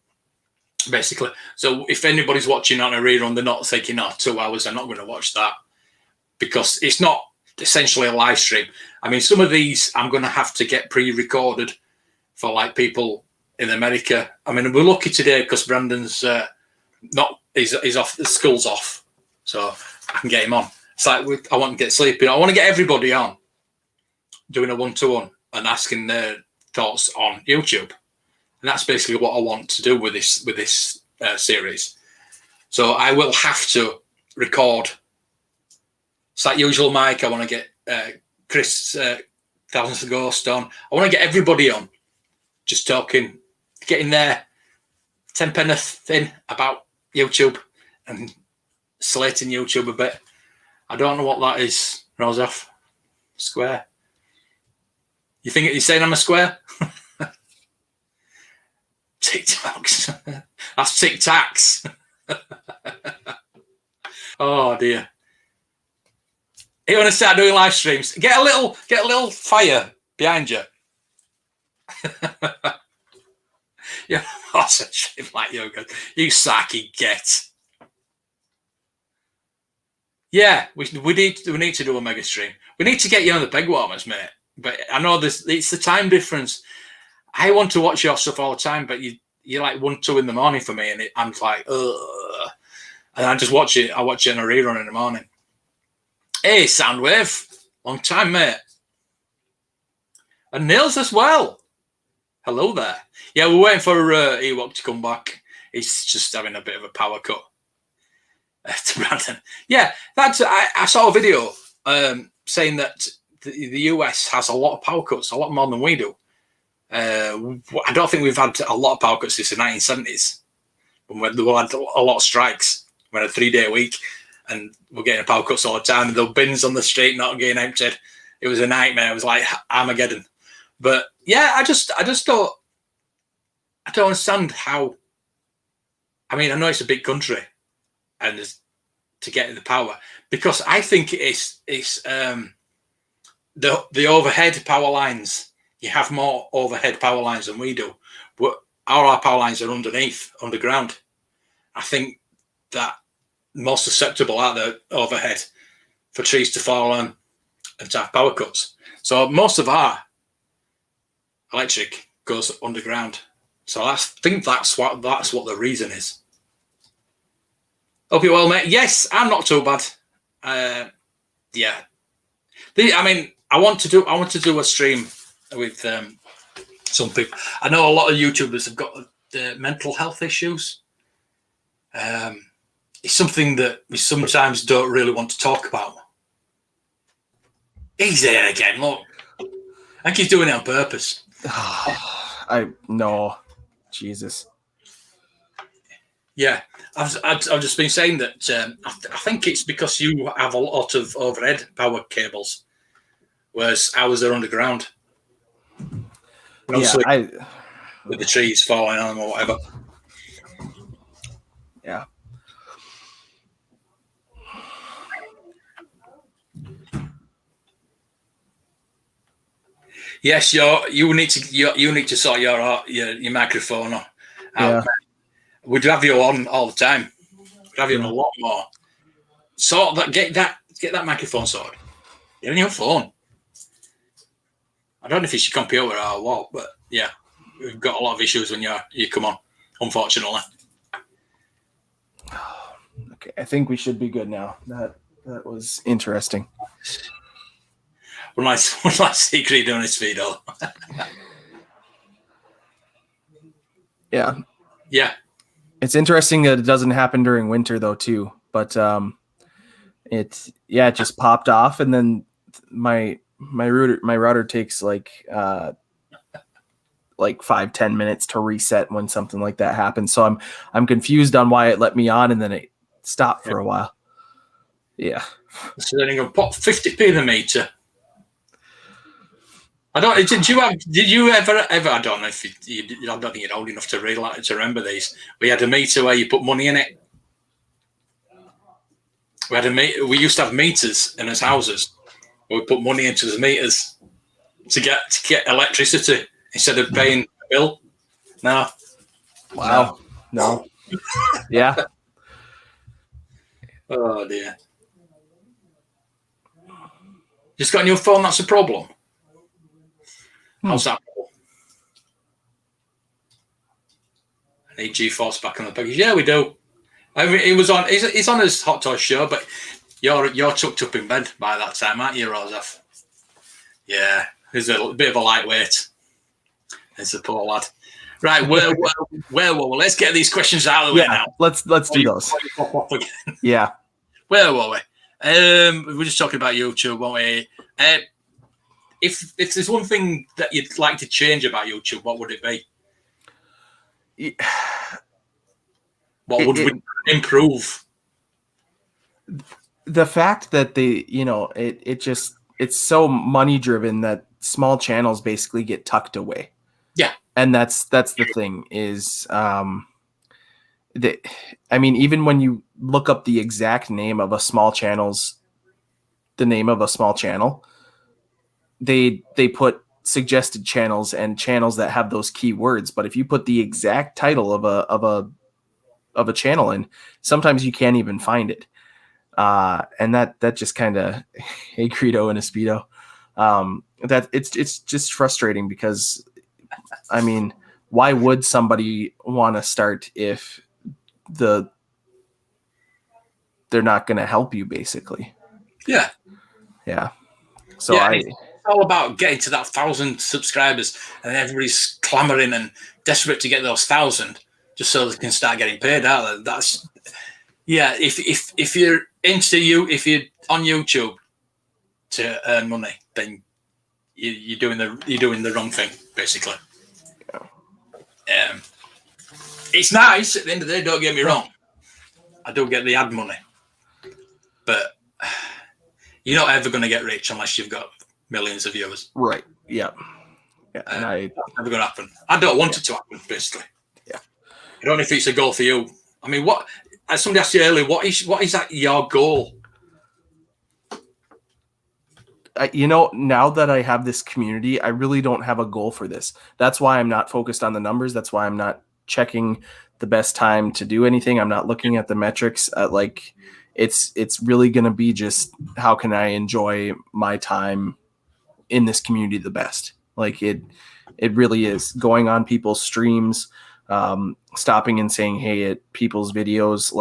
Speaker 1: basically. So if anybody's watching on a rerun, they're not thinking, 2 hours, I'm not going to watch that, because it's not essentially a live stream. I mean, some of these I'm going to have to get pre-recorded for like people in America. I mean, we're lucky today because Brandon's he's off, the school's off, so I can get him on. It's like I want to get sleeping. I want to get everybody on, doing a one-to-one and asking their thoughts on YouTube, and that's basically what I want to do with this series. So I will have to record. It's like usual, Mike. I want to get Chris Thousands of Ghost on. I want to get everybody on, just talking, getting their 10 penneth in about YouTube and slating YouTube a bit. I don't know what that is, Rosoff. Square. You think you're saying I'm a square? TikToks. That's tic-tacs. Oh dear. You want to start doing live streams? Get a little fire behind you. Yeah, that's a stream like you. You sacky get. Yeah, we need to do a mega stream. We need to get you on the peg warmers, mate. But I know it's the time difference. I want to watch your stuff all the time, but you're like 1, 2 in the morning for me, and I'm like, ugh. And I just watch it. I watch it in a rerun in the morning. Hey, Soundwave, long time, mate. And Nils as well. Hello there. Yeah, we're waiting for Ewok to come back. He's just having a bit of a power cut. To Brandon. Yeah, I saw a video saying that the US has a lot of power cuts, a lot more than we do. I don't think we've had a lot of power cuts since the 1970s, when we had a lot of strikes. We had a 3-day week, and we're getting power cuts all the time. And the bins on the street not getting emptied. It was a nightmare. It was like Armageddon. But yeah, I just don't understand how. I mean, I know it's a big country, and to get the power, because I think it's the overhead power lines. You have more overhead power lines than we do, but our power lines are underground. I think that more susceptible are the overhead for trees to fall on and to have power cuts. So most of our electric goes underground. So I think that's what the reason is. Hope you're well, mate. Yes, I'm not too bad. Yeah. I want to do a stream with some people. I know a lot of YouTubers have got mental health issues. It's something that we sometimes don't really want to talk about. He's there again, look. I think he's doing it on purpose.
Speaker 2: No, Jesus.
Speaker 1: Yeah, I've just been saying that I think it's because you have a lot of overhead power cables, whereas ours are underground.
Speaker 2: Yeah,
Speaker 1: with the trees falling on them or whatever.
Speaker 2: Yeah.
Speaker 1: Yes, you need to sort your microphone out.
Speaker 2: Yeah.
Speaker 1: We'd have you on all the time. We'd have you on a lot more. Sort that. Get that microphone sorted. You're on your phone. I don't know if it's your computer or what, but yeah, we've got a lot of issues when you come on. Unfortunately.
Speaker 2: Okay, I think we should be good now. That was interesting.
Speaker 1: One nice secret doing his feed all.
Speaker 2: Yeah.
Speaker 1: Yeah.
Speaker 2: It's interesting that it doesn't happen during winter though too. But it just popped off, and then my router takes like 5-10 minutes to reset when something like that happens. So I'm confused on why it let me on and then it stopped for a while. Yeah.
Speaker 1: So then you go pop 50p in the meter. I don't. Did you ever? I don't know if you I don't think you're old enough to remember these. We had a meter where you put money in it. We used to have meters in his houses. We put money into the meters to get electricity instead of paying Bill? No.
Speaker 2: Wow. No. Yeah.
Speaker 1: Oh dear. Just got a new phone. That's a problem. How's that? I need GeForce back on the package. Yeah, we do. I mean, he was on. He's on his Hot Toy show, but you're tucked up in bed by that time, aren't you, Rosef? Yeah, he's a bit of a lightweight. It's a poor lad. Right, where were we? Let's get these questions out of the way now.
Speaker 2: Let's do those. Yeah.
Speaker 1: Where were we? We were just talking about YouTube, weren't we? If there's one thing that you'd like to change about YouTube, what would it be? What would we improve?
Speaker 2: The fact that it's so money driven that small channels basically get tucked away.
Speaker 1: Yeah.
Speaker 2: And that's the thing is, even when you look up the exact name of a small channel's, the name of a small channel, they put suggested channels and channels that have those keywords. But if you put the exact title of a channel in, sometimes you can't even find it. And that just kind of, hey, Credo and a Speedo, that it's just frustrating because, why would somebody want to start if they're not going to help you, basically?
Speaker 1: Yeah.
Speaker 2: Yeah. So
Speaker 1: it's all about getting to that 1,000 subscribers, and everybody's clamoring and desperate to get those 1,000 just so they can start getting paid out. That's if you're if you're on YouTube to earn money, then you're doing the wrong thing, basically. It's nice at the end of the day, don't get me wrong. I do get the ad money, but you're not ever going to get rich unless you've got millions of viewers.
Speaker 2: Right. Yeah. Yeah.
Speaker 1: And that's never going to happen. I don't want it to happen, basically. Yeah. I don't know if it's a goal for you. I mean, as somebody asked you earlier, what is that your goal?
Speaker 2: Now that I have this community, I really don't have a goal for this. That's why I'm not focused on the numbers. That's why I'm not checking the best time to do anything. I'm not looking at the metrics. It's really going to be just how can I enjoy my time in this community the best. It really is going on people's streams, stopping and saying hey at people's videos.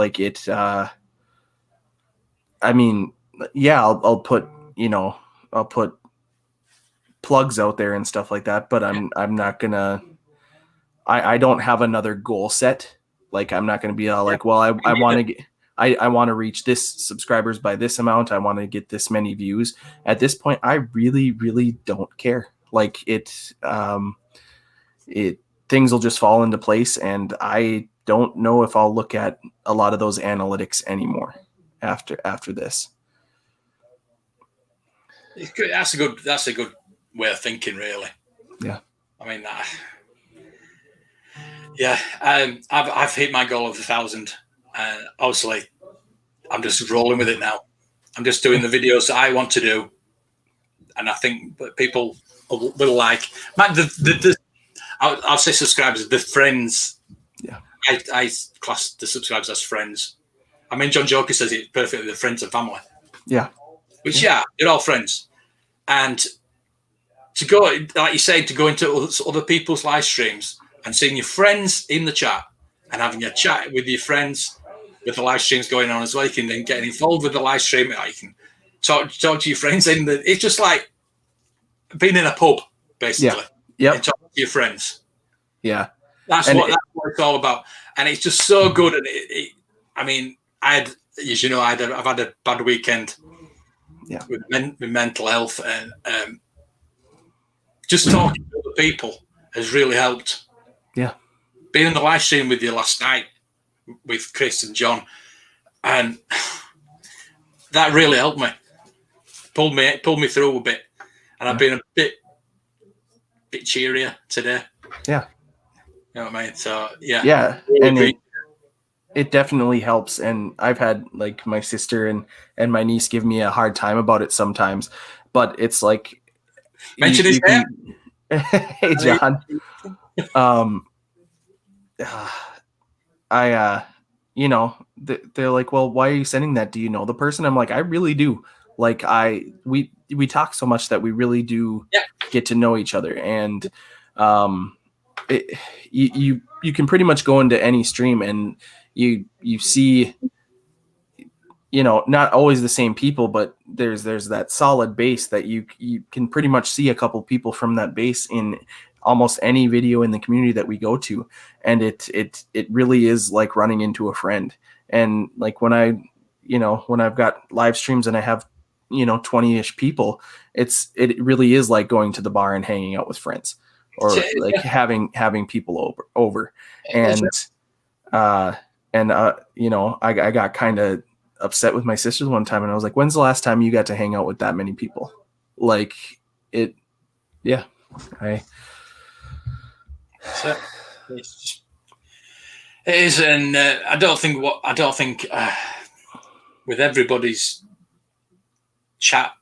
Speaker 2: I'll put plugs out there and stuff like that, but I'm not gonna. I don't have another goal set. I'm not gonna be all I want to get. I want to reach this subscribers by this amount. I want to get this many views. At this point, I really, really don't care. Things will just fall into place, and I don't know if I'll look at a lot of those analytics anymore after this.
Speaker 1: That's a good way of thinking, really.
Speaker 2: Yeah.
Speaker 1: I've hit my goal of 1,000. Obviously, I'm just rolling with it now. I'm just doing the videos that I want to do, and I think that people will like. I'll say subscribers, the friends.
Speaker 2: Yeah,
Speaker 1: I class the subscribers as friends. John Joker says it perfectly: the friends and family.
Speaker 2: Yeah,
Speaker 1: you're all friends, and to go, like you say, to go into other people's live streams and seeing your friends in the chat and having a chat with your friends with the live streams going on as well. You can then get involved with the live stream. You can talk to your friends. It's just like being in a pub, basically.
Speaker 2: Yeah.
Speaker 1: And talking to your friends.
Speaker 2: Yeah.
Speaker 1: That's what it's all about. And it's just so good. And I've had a bad weekend with mental health, and just talking to other people has really helped.
Speaker 2: Yeah.
Speaker 1: Being in the live stream with you last night with Chris and John, and that really helped me. Pulled me through a bit, and I've been a bit cheerier today.
Speaker 2: Yeah.
Speaker 1: You know what I mean? So yeah.
Speaker 2: Yeah.
Speaker 1: Really
Speaker 2: and it definitely helps. And I've had my sister and my niece give me a hard time about it sometimes, but it's
Speaker 1: mention his name.
Speaker 2: Hey John. They're like, well, why are you sending that? Do you know the person? I'm like, I really do. Like, we talk so much that we really do get to know each other. And you can pretty much go into any stream and you see, not always the same people, but there's that solid base that you can pretty much see a couple people from that base in almost any video in the community that we go to. And it really is like running into a friend. And like when I've got live streams and I have 20-ish people, it really is like going to the bar and hanging out with friends, or like having people over. And I got kind of upset with my sisters one time, and I was like, when's the last time you got to hang out with that many people? Like it, yeah.
Speaker 1: So it is, and I don't think with everybody's chat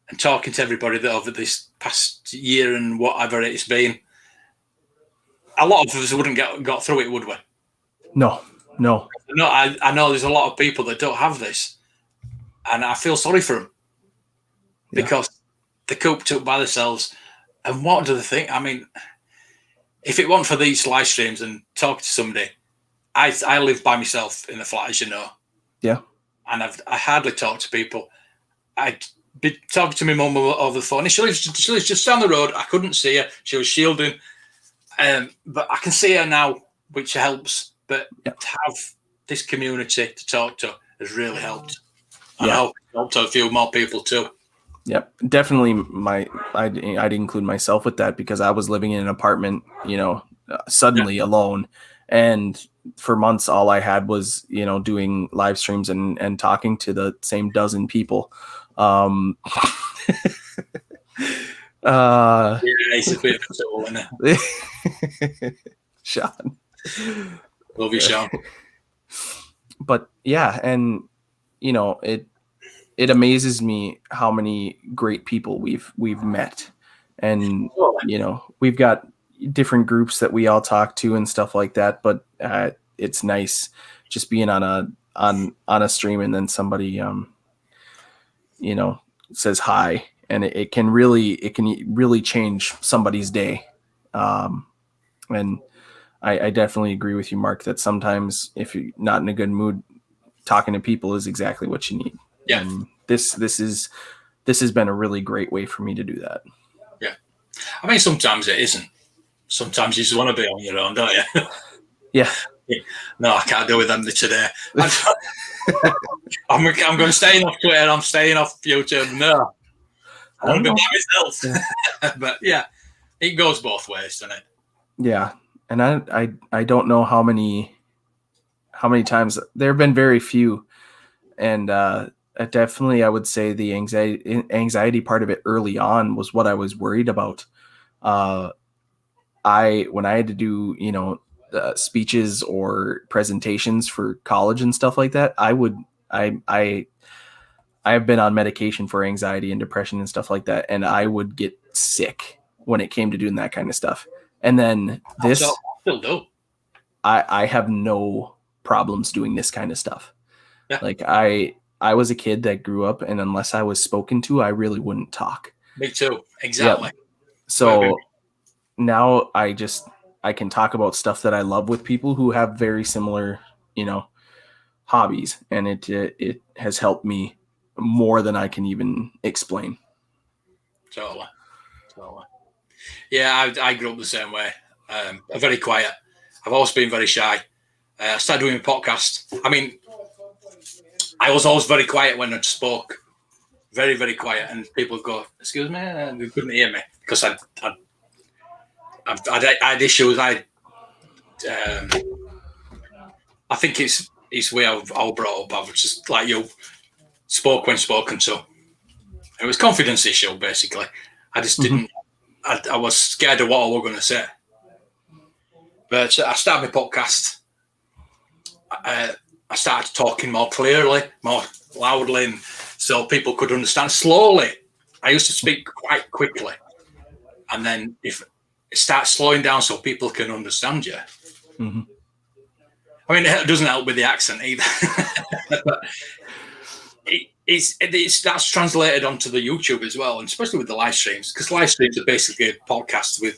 Speaker 1: and talking to everybody that over this past year and whatever it's been, a lot of us wouldn't got through it, would we?
Speaker 2: No.
Speaker 1: I know there's a lot of people that don't have this, and I feel sorry for them because they're cooped up by themselves. And what do they think? I mean, if it weren't for these live streams and talking to somebody, I live by myself in the flat, as you know.
Speaker 2: Yeah.
Speaker 1: And I hardly talk to people. I'd be talking to my mum over the phone. She lives just down the road. I couldn't see her. She was shielding. But I can see her now, which helps. But to have this community to talk to has really helped. And I hope it helped a few more people too.
Speaker 2: Yep, definitely. I'd include myself with that, because I was living in an apartment, suddenly alone, and for months all I had was doing live streams and talking to the same dozen people.
Speaker 1: It's a bit of a tool, isn't it?
Speaker 2: Sean,
Speaker 1: love you, Sean.
Speaker 2: But yeah, and it amazes me how many great people we've met, and we've got different groups that we all talk to and stuff like that. But it's nice just being on a stream and then somebody says hi, and it can really change somebody's day. And I definitely agree with you, Mark, that sometimes if you're not in a good mood, talking to people is exactly what you need.
Speaker 1: Yeah.
Speaker 2: And this has been a really great way for me to do that.
Speaker 1: Yeah. I mean, sometimes it isn't. Sometimes you just want to be on your own, don't you?
Speaker 2: Yeah.
Speaker 1: No, I can't do with them today. I'm going to stay off Twitter. I'm staying off YouTube. No. I want to be by myself. Yeah. But yeah, it goes both ways, doesn't it?
Speaker 2: Yeah. And I don't know how many times. There have been very few. And definitely I would say the anxiety part of it early on was what I was worried about. When I had to do, speeches or presentations for college and stuff like that, I have been on medication for anxiety and depression and stuff like that, and I would get sick when it came to doing that kind of stuff. And then this,
Speaker 1: I still do.
Speaker 2: I have no problems doing this kind of stuff.
Speaker 1: Yeah.
Speaker 2: Like I was a kid that grew up, and unless I was spoken to, I really wouldn't talk.
Speaker 1: Me too. Exactly.
Speaker 2: Yep. So now I can talk about stuff that I love with people who have very similar, hobbies, and it has helped me more than I can even explain.
Speaker 1: Totally. Yeah, I grew up the same way. Very quiet. I've always been very shy. I started doing a podcast. I mean, I was always very quiet when I spoke. Very, very quiet. And people would go, excuse me? And they couldn't hear me because I had issues. I think it's where I was brought up. I was just like you, spoke when spoken to. It was confidence issue, basically. I just didn't. I was scared of what I was going to say. But I started my podcast. I started talking more clearly, more loudly, and so people could understand slowly. I used to speak quite quickly, and then if start slowing down so people can understand you.
Speaker 2: Mm-hmm.
Speaker 1: I mean, it doesn't help with the accent either. But that's translated onto the YouTube as well, and especially with the live streams, because live streams are basically a podcast where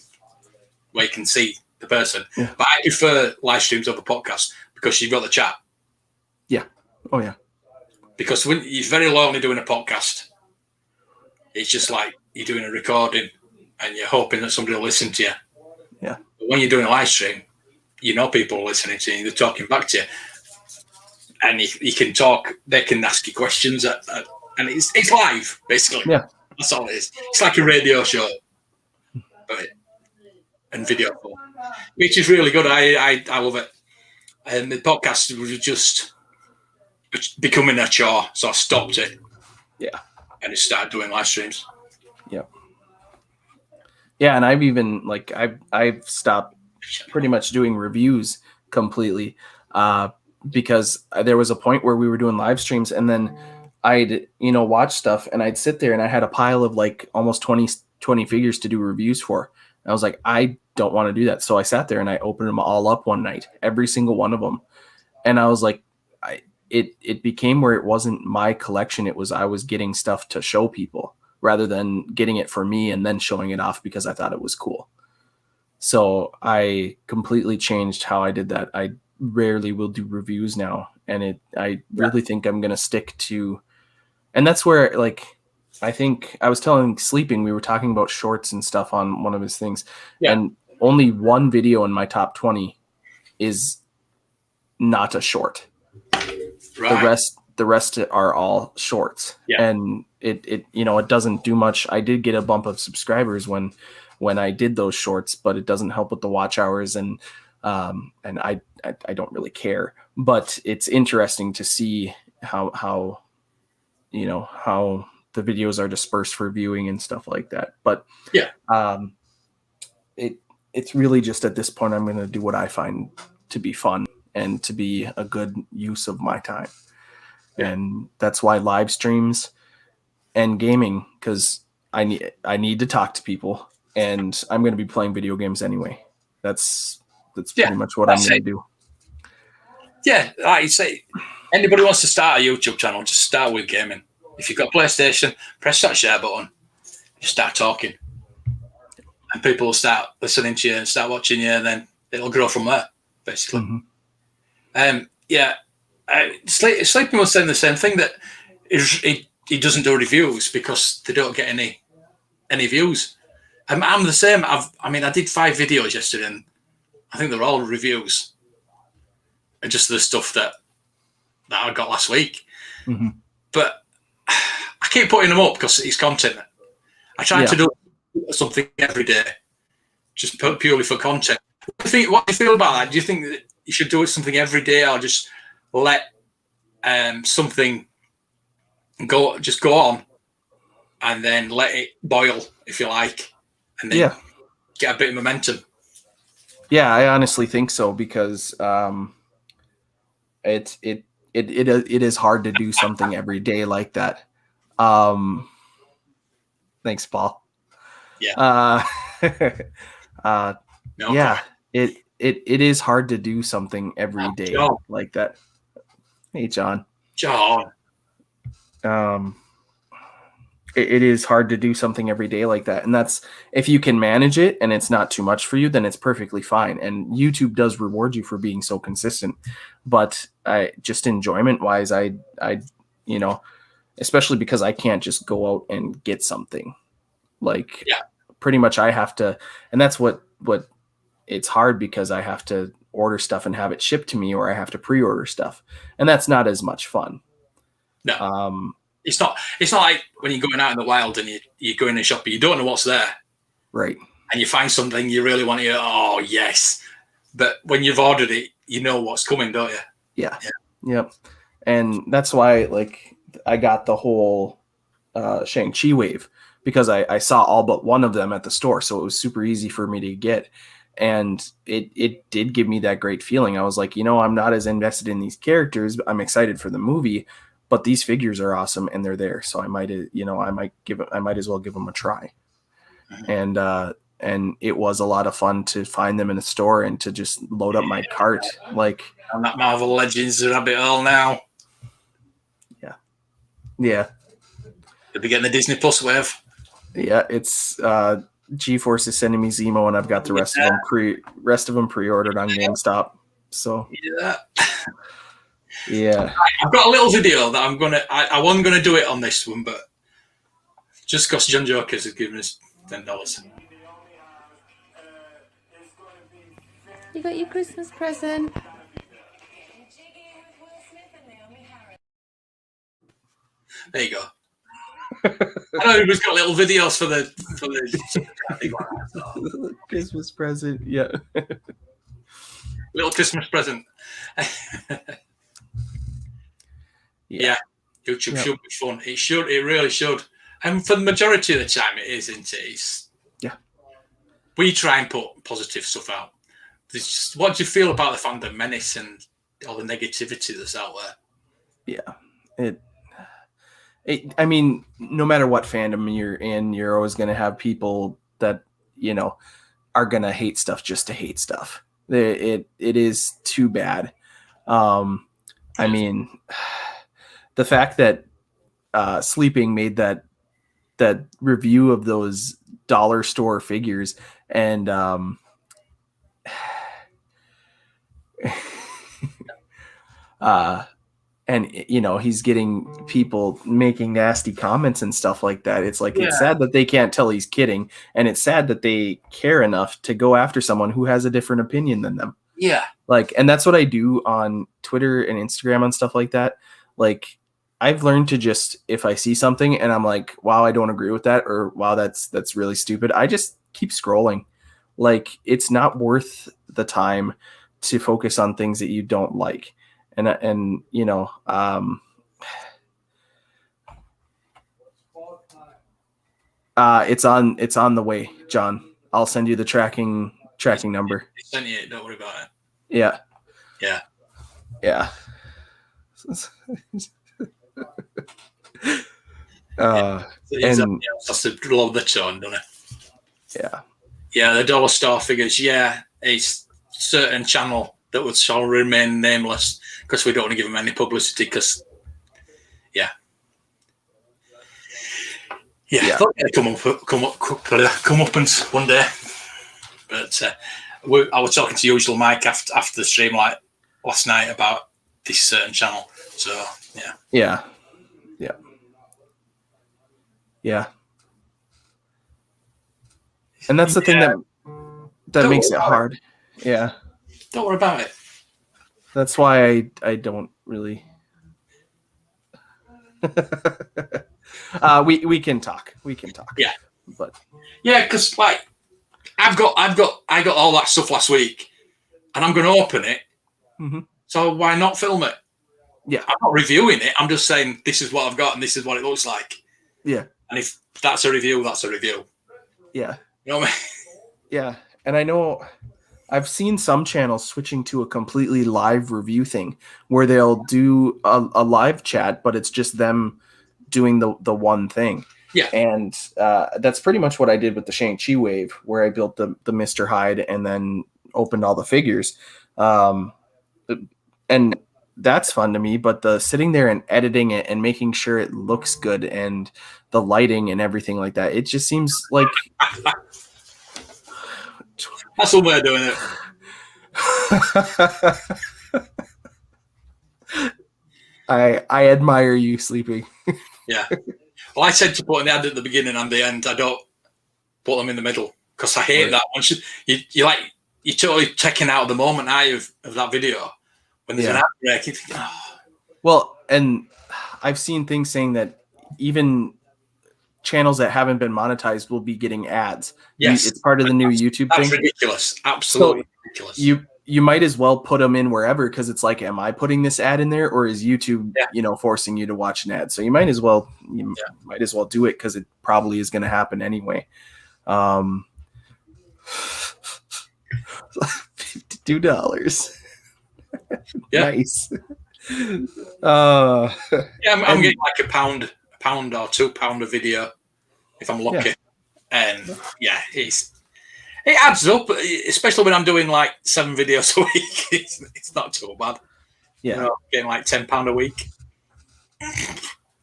Speaker 1: you can see the person.
Speaker 2: Yeah.
Speaker 1: But I prefer live streams over podcasts because you've got the chat.
Speaker 2: Yeah. Oh yeah.
Speaker 1: Because when you're very lonely doing a podcast, it's just like you're doing a recording and you're hoping that somebody will listen to you.
Speaker 2: Yeah.
Speaker 1: But when you're doing a live stream, you know people are listening to you, they're talking back to you. And you can talk, they can ask you questions, and it's live, basically.
Speaker 2: Yeah.
Speaker 1: That's all it is. It's like a radio show, and video form, which is really good. I love it. And the podcast was just becoming a chore, so I stopped it.
Speaker 2: Yeah.
Speaker 1: And I started doing live streams.
Speaker 2: Yeah. Yeah, and I've even I've stopped pretty much doing reviews completely because there was a point where we were doing live streams, and then I'd watch stuff, and I'd sit there and I had a pile of like almost 20 figures to do reviews for. And I was like, I don't want to do that. So I sat there and I opened them all up one night, every single one of them. And I was like, it became where it wasn't my collection. It was, I was getting stuff to show people rather than getting it for me and then showing it off because I thought it was cool. So I completely changed how I did that. I rarely will do reviews now. And I really think I'm going to stick to, and that's where, like, I think I was telling Sleeping, we were talking about shorts and stuff on one of his things. Yeah. And only one video in my top 20 is not a short. Right. The rest are all shorts. Yeah. And it doesn't do much. I did get a bump of subscribers when I did those shorts, but it doesn't help with the watch hours, and I don't really care. But it's interesting to see how the videos are dispersed for viewing and stuff like that. But yeah, it's really just at this point, I'm going to do what I find to be fun and to be a good use of my time. Yeah. And that's why live streams and gaming, because I need to talk to people, and I'm going to be playing video games anyway. That's pretty much what I'm going to do.
Speaker 1: Yeah, like you say, anybody wants to start a YouTube channel, just start with gaming. If you've got a PlayStation, press that share button, just start talking, and people will start listening to you and start watching you, and then it'll grow from there, basically. Mm-hmm. Sleeping was saying the same thing, that he doesn't do reviews because they don't get any views. I'm the same. I did 5 videos yesterday, and I think they're all reviews, and just the stuff that I got last week. Mm-hmm. But I keep putting them up because it's content. I try to do something every day, just purely for content. What do you feel about that? Do you think that you should do something every day, or just let something go on and then let it boil, if you like, and then get a bit of momentum?
Speaker 2: Yeah, I honestly think so, because it is hard to do something every day like that. Thanks, Paul.
Speaker 1: Yeah.
Speaker 2: It is hard to do something every day
Speaker 1: John.
Speaker 2: Like that. Hey, John. It is hard to do something every day like that. And that's, if you can manage it and it's not too much for you, then it's perfectly fine. And YouTube does reward you for being so consistent. But just enjoyment wise, especially because I can't just go out and get something. Pretty much I have to, and that's what it's hard, because I have to order stuff and have it shipped to me, or I have to pre-order stuff. And that's not as much fun.
Speaker 1: No. It's not like when you're going out in the wild and you go in a shop, but you don't know what's there.
Speaker 2: Right.
Speaker 1: And you find something you really want to, oh, yes. But when you've ordered it, you know what's coming, don't you?
Speaker 2: Yeah. Yep. And that's why, I got the whole Shang-Chi wave, because I saw all but one of them at the store. So it was super easy for me to get. And it did give me that great feeling. I was like, I'm not as invested in these characters, but I'm excited for the movie. But these figures are awesome and they're there, so I might as well give them a try. And and it was a lot of fun to find them in a store and to just load up my cart. Like,
Speaker 1: on that Marvel Legends rabbit hole now.
Speaker 2: Yeah.
Speaker 1: You'll be getting the Disney Plus wave.
Speaker 2: Yeah, it's GeForce is sending me Zemo, and I've got the rest of them pre-ordered on GameStop. So yeah,
Speaker 1: I've got a little video that I wasn't gonna do it on this one, but just because John Jokers has given us $10.
Speaker 3: You got your Christmas present.
Speaker 1: There you go. I know everybody's got little videos for the
Speaker 2: Christmas present. Yeah,
Speaker 1: little Christmas present. Yeah, YouTube should be fun. It should. It really should. And for the majority of the time, it is, isn't it? We try and put positive stuff out. What do you feel about the fandom menace and all the negativity that's out there?
Speaker 2: Yeah, I mean, no matter what fandom you're in, you're always going to have people that, are going to hate stuff just to hate stuff. It is too bad. I mean, the fact that Sleeping made that review of those dollar store figures and and he's getting people making nasty comments and stuff like that. It's like, it's sad that they can't tell he's kidding, and it's sad that they care enough to go after someone who has a different opinion than them.
Speaker 1: Yeah.
Speaker 2: Like, and that's what I do on Twitter and Instagram and stuff like that. Like, I've learned to just, if I see something and I'm like, wow, I don't agree with that, or wow, that's really stupid, I just keep scrolling. Like, it's not worth the time to focus on things that you don't like. And it's on the way, John. I'll send you the tracking number.
Speaker 1: Send it. Don't worry about it.
Speaker 2: Yeah. And
Speaker 1: that's to load the tone, doesn't it?
Speaker 2: Yeah,
Speaker 1: the dollar store figures. Yeah, it's certain channel that would sort of remain nameless because we don't want to give them any publicity. Because I thought they'd come up and one day, but I was talking to Usual Mike after the stream like last night about this certain channel. So
Speaker 2: yeah. And that's the thing that makes it hard. Yeah.
Speaker 1: Don't worry about it.
Speaker 2: That's why I don't really. We can talk.
Speaker 1: Yeah.
Speaker 2: But
Speaker 1: because like I got all that stuff last week, and I'm going to open it.
Speaker 2: Mm-hmm.
Speaker 1: So why not film it?
Speaker 2: Yeah.
Speaker 1: I'm not reviewing it. I'm just saying this is what I've got and this is what it looks like.
Speaker 2: Yeah.
Speaker 1: And if that's a review, that's a review.
Speaker 2: Yeah.
Speaker 1: You know what I mean?
Speaker 2: Yeah. And I know I've seen some channels switching to a completely live review thing where they'll do a live chat, but it's just them doing the one thing.
Speaker 1: Yeah.
Speaker 2: And that's pretty much what I did with the Shang-Chi wave, where I built the Mr. Hyde and then opened all the figures. And that's fun to me, but the sitting there and editing it and making sure it looks good and the lighting and everything like that, it just seems like
Speaker 1: that's one way of doing it.
Speaker 2: I admire you, Sleeping.
Speaker 1: Yeah. Well, I said to put an ad at the beginning and the end. I don't put them in the middle because I hate that. Once you're totally taking out the moment of that video when there's an ad break. You think,
Speaker 2: Well, and I've seen things saying that even channels that haven't been monetized will be getting ads.
Speaker 1: Yes,
Speaker 2: it's part of the new YouTube thing.
Speaker 1: That's ridiculous. Absolutely ridiculous.
Speaker 2: You might as well put them in wherever, because it's like, am I putting this ad in there, or is YouTube forcing you to watch an ad? So you might as well do it, because it probably is going to happen anyway. $52. Nice.
Speaker 1: I'm getting like a pound or £2 a video if I'm lucky. And it's It adds up, especially when I'm doing like 7 videos a week. It's not too bad.
Speaker 2: Yeah,
Speaker 1: You know, getting like £10 a week.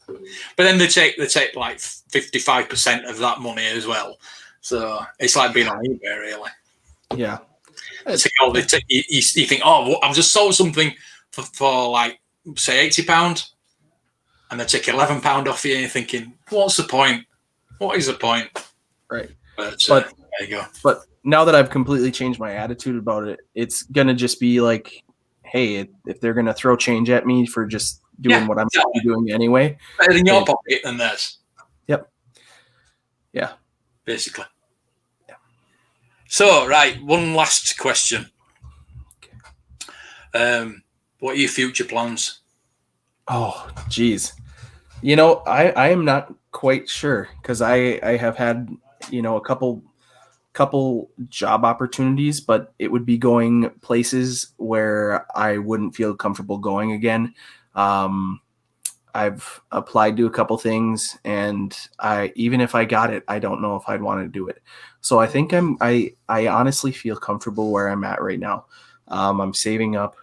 Speaker 1: But then they take like 55% of that money as well. So it's like being on eBay, really.
Speaker 2: yeah.
Speaker 1: You think, oh, I've just sold something for like, say, £80, and they take £11 off you, and you're thinking, what's the point? What is the point?
Speaker 2: Right.
Speaker 1: But there you go.
Speaker 2: But now that I've completely changed my attitude about it, it's gonna just be like, hey, if they're gonna throw change at me for just doing what I'm doing anyway,
Speaker 1: better in your pocket than theirs.
Speaker 2: Yep. Yeah.
Speaker 1: Basically. Yeah. So, right, one last question. What are your future plans?
Speaker 2: Oh, geez. You know, I am not quite sure because I have had, a couple job opportunities, but it would be going places where I wouldn't feel comfortable going again. I've applied to a couple things, and even if I got it, I don't know if I'd want to do it. So I think I honestly feel comfortable where I'm at right now. I'm saving up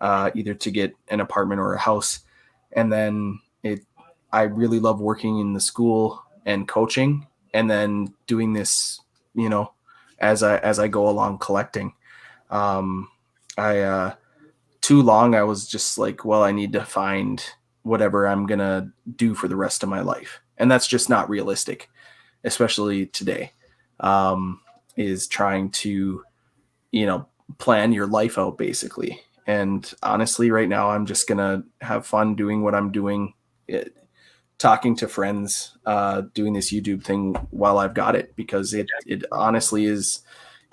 Speaker 2: either to get an apartment or a house, and then I really love working in the school and coaching, and then doing this, as I go along collecting. Too long I was just like, well, I need to find whatever I'm gonna do for the rest of my life, and that's just not realistic, especially today. Is trying to, plan your life out basically. And honestly, right now, I'm just gonna have fun doing what I'm doing, talking to friends, doing this YouTube thing while I've got it, because it honestly is,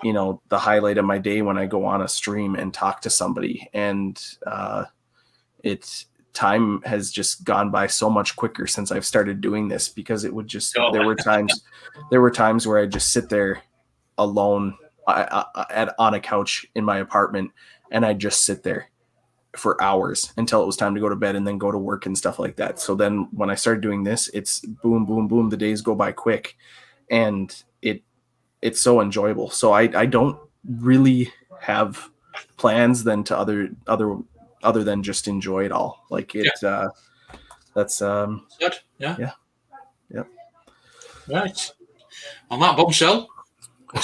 Speaker 2: the highlight of my day when I go on a stream and talk to somebody. And time has just gone by so much quicker since I've started doing this, because it would just, there were times where I just sit there alone on a couch in my apartment, and I just sit there for hours until it was time to go to bed and then go to work and stuff like that. So then when I started doing this, it's boom, boom, boom. The days go by quick, and it's so enjoyable. So I don't really have plans than to other than just enjoy it all. Like that's
Speaker 1: good. Yeah.
Speaker 2: Yeah. Yep.
Speaker 1: Right. On that bombshell, we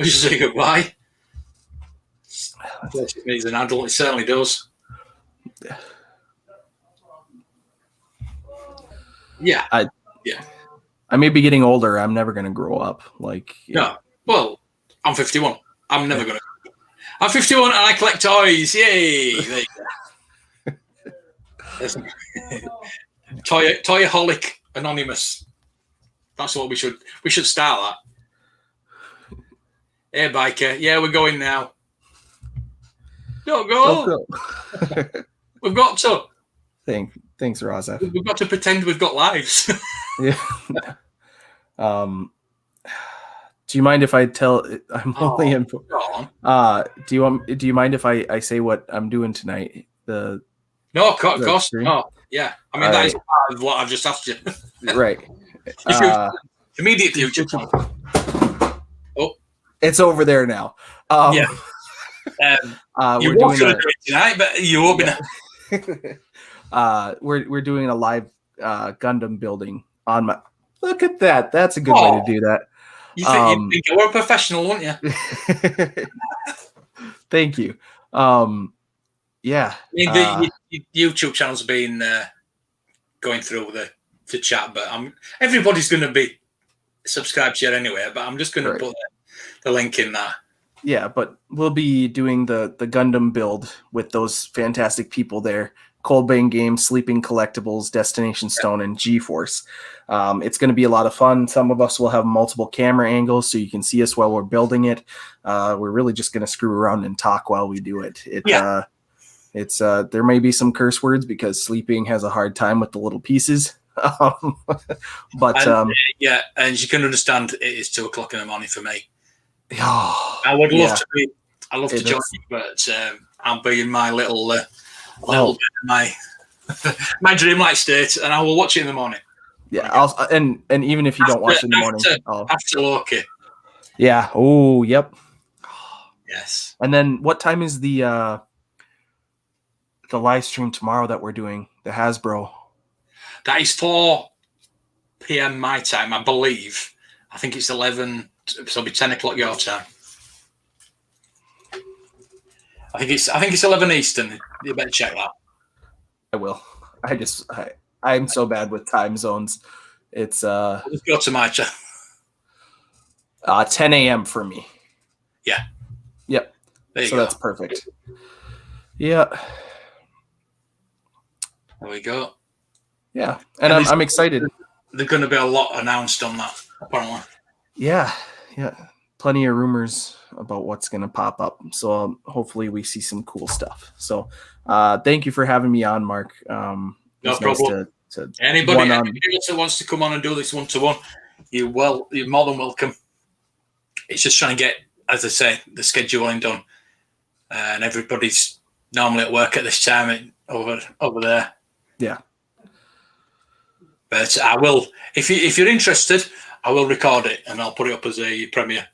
Speaker 1: should say goodbye. It needs an adult. It certainly does. Yeah.
Speaker 2: I may be getting older. I'm never going to grow up.
Speaker 1: No. Well, I'm 51. I'm never going to. I'm 51 and I collect toys. Yay! There you go. Toyaholic Anonymous. That's what we should start that. Hey, biker. Yeah, we're going now. Don't go. We've got to.
Speaker 2: Thanks, Raza.
Speaker 1: We've got to pretend we've got lives.
Speaker 2: Yeah. Do you mind if I tell? I'm only in. Do you mind if I say what I'm doing tonight?
Speaker 1: No, of course. No. Yeah. I mean, that is part of what I've just asked you.
Speaker 2: Right.
Speaker 1: Immediate future. Oh,
Speaker 2: it's over there now.
Speaker 1: Yeah. We're doing it tonight, but you will be now.
Speaker 2: We're doing a live Gundam building on my. Look at that. That's a good way to do that.
Speaker 1: You think you were a professional, wouldn't you?
Speaker 2: Thank you. Yeah.
Speaker 1: I mean, the YouTube channel's been going through the chat, but everybody's going to be subscribed to you anyway. But I'm just going to put the link in there.
Speaker 2: Yeah, but we'll be doing the Gundam build with those fantastic people there. Coldbane Games, Sleeping Collectibles, Destination Stone, and GeForce. It's going to be a lot of fun. Some of us will have multiple camera angles so you can see us while we're building it. We're really just going to screw around and talk while we do it. It's there may be some curse words because Sleeping has a hard time with the little pieces. But and
Speaker 1: you can understand it is 2:00 in the morning for me.
Speaker 2: Oh,
Speaker 1: I would love to be. I love to join you, but I'm being my little bit of my dreamlike state, and I will watch it in the morning.
Speaker 2: Yeah, and even if you don't watch it in the morning,
Speaker 1: after Loki.
Speaker 2: Yeah. Oh, yep.
Speaker 1: Yes.
Speaker 2: And then what time is the live stream tomorrow that we're doing? The Hasbro.
Speaker 1: That is 4 p.m. my time, I believe. I think it's 11, so it'll be 10 o'clock your time. I think it's 11 Eastern. You better check that.
Speaker 2: I will. I'm so bad with time zones. It's
Speaker 1: Just go to my channel.
Speaker 2: 10 a.m. for me.
Speaker 1: Yeah.
Speaker 2: Yep.
Speaker 1: There you
Speaker 2: so
Speaker 1: go.
Speaker 2: That's perfect. Yeah.
Speaker 1: There we go.
Speaker 2: Yeah. And I'm excited.
Speaker 1: There's going to be a lot announced on that, apparently.
Speaker 2: Yeah. Plenty of rumors about what's going to pop up. So hopefully we see some cool stuff. So thank you for having me on, Mark.
Speaker 1: No problem.
Speaker 2: To
Speaker 1: anybody else that wants to come on and do this one-to-one, you're more than welcome. It's just trying to get, as I say, the scheduling done. And everybody's normally at work at this time over there.
Speaker 2: Yeah.
Speaker 1: But I will, if you're interested, I will record it and I'll put it up as a premiere.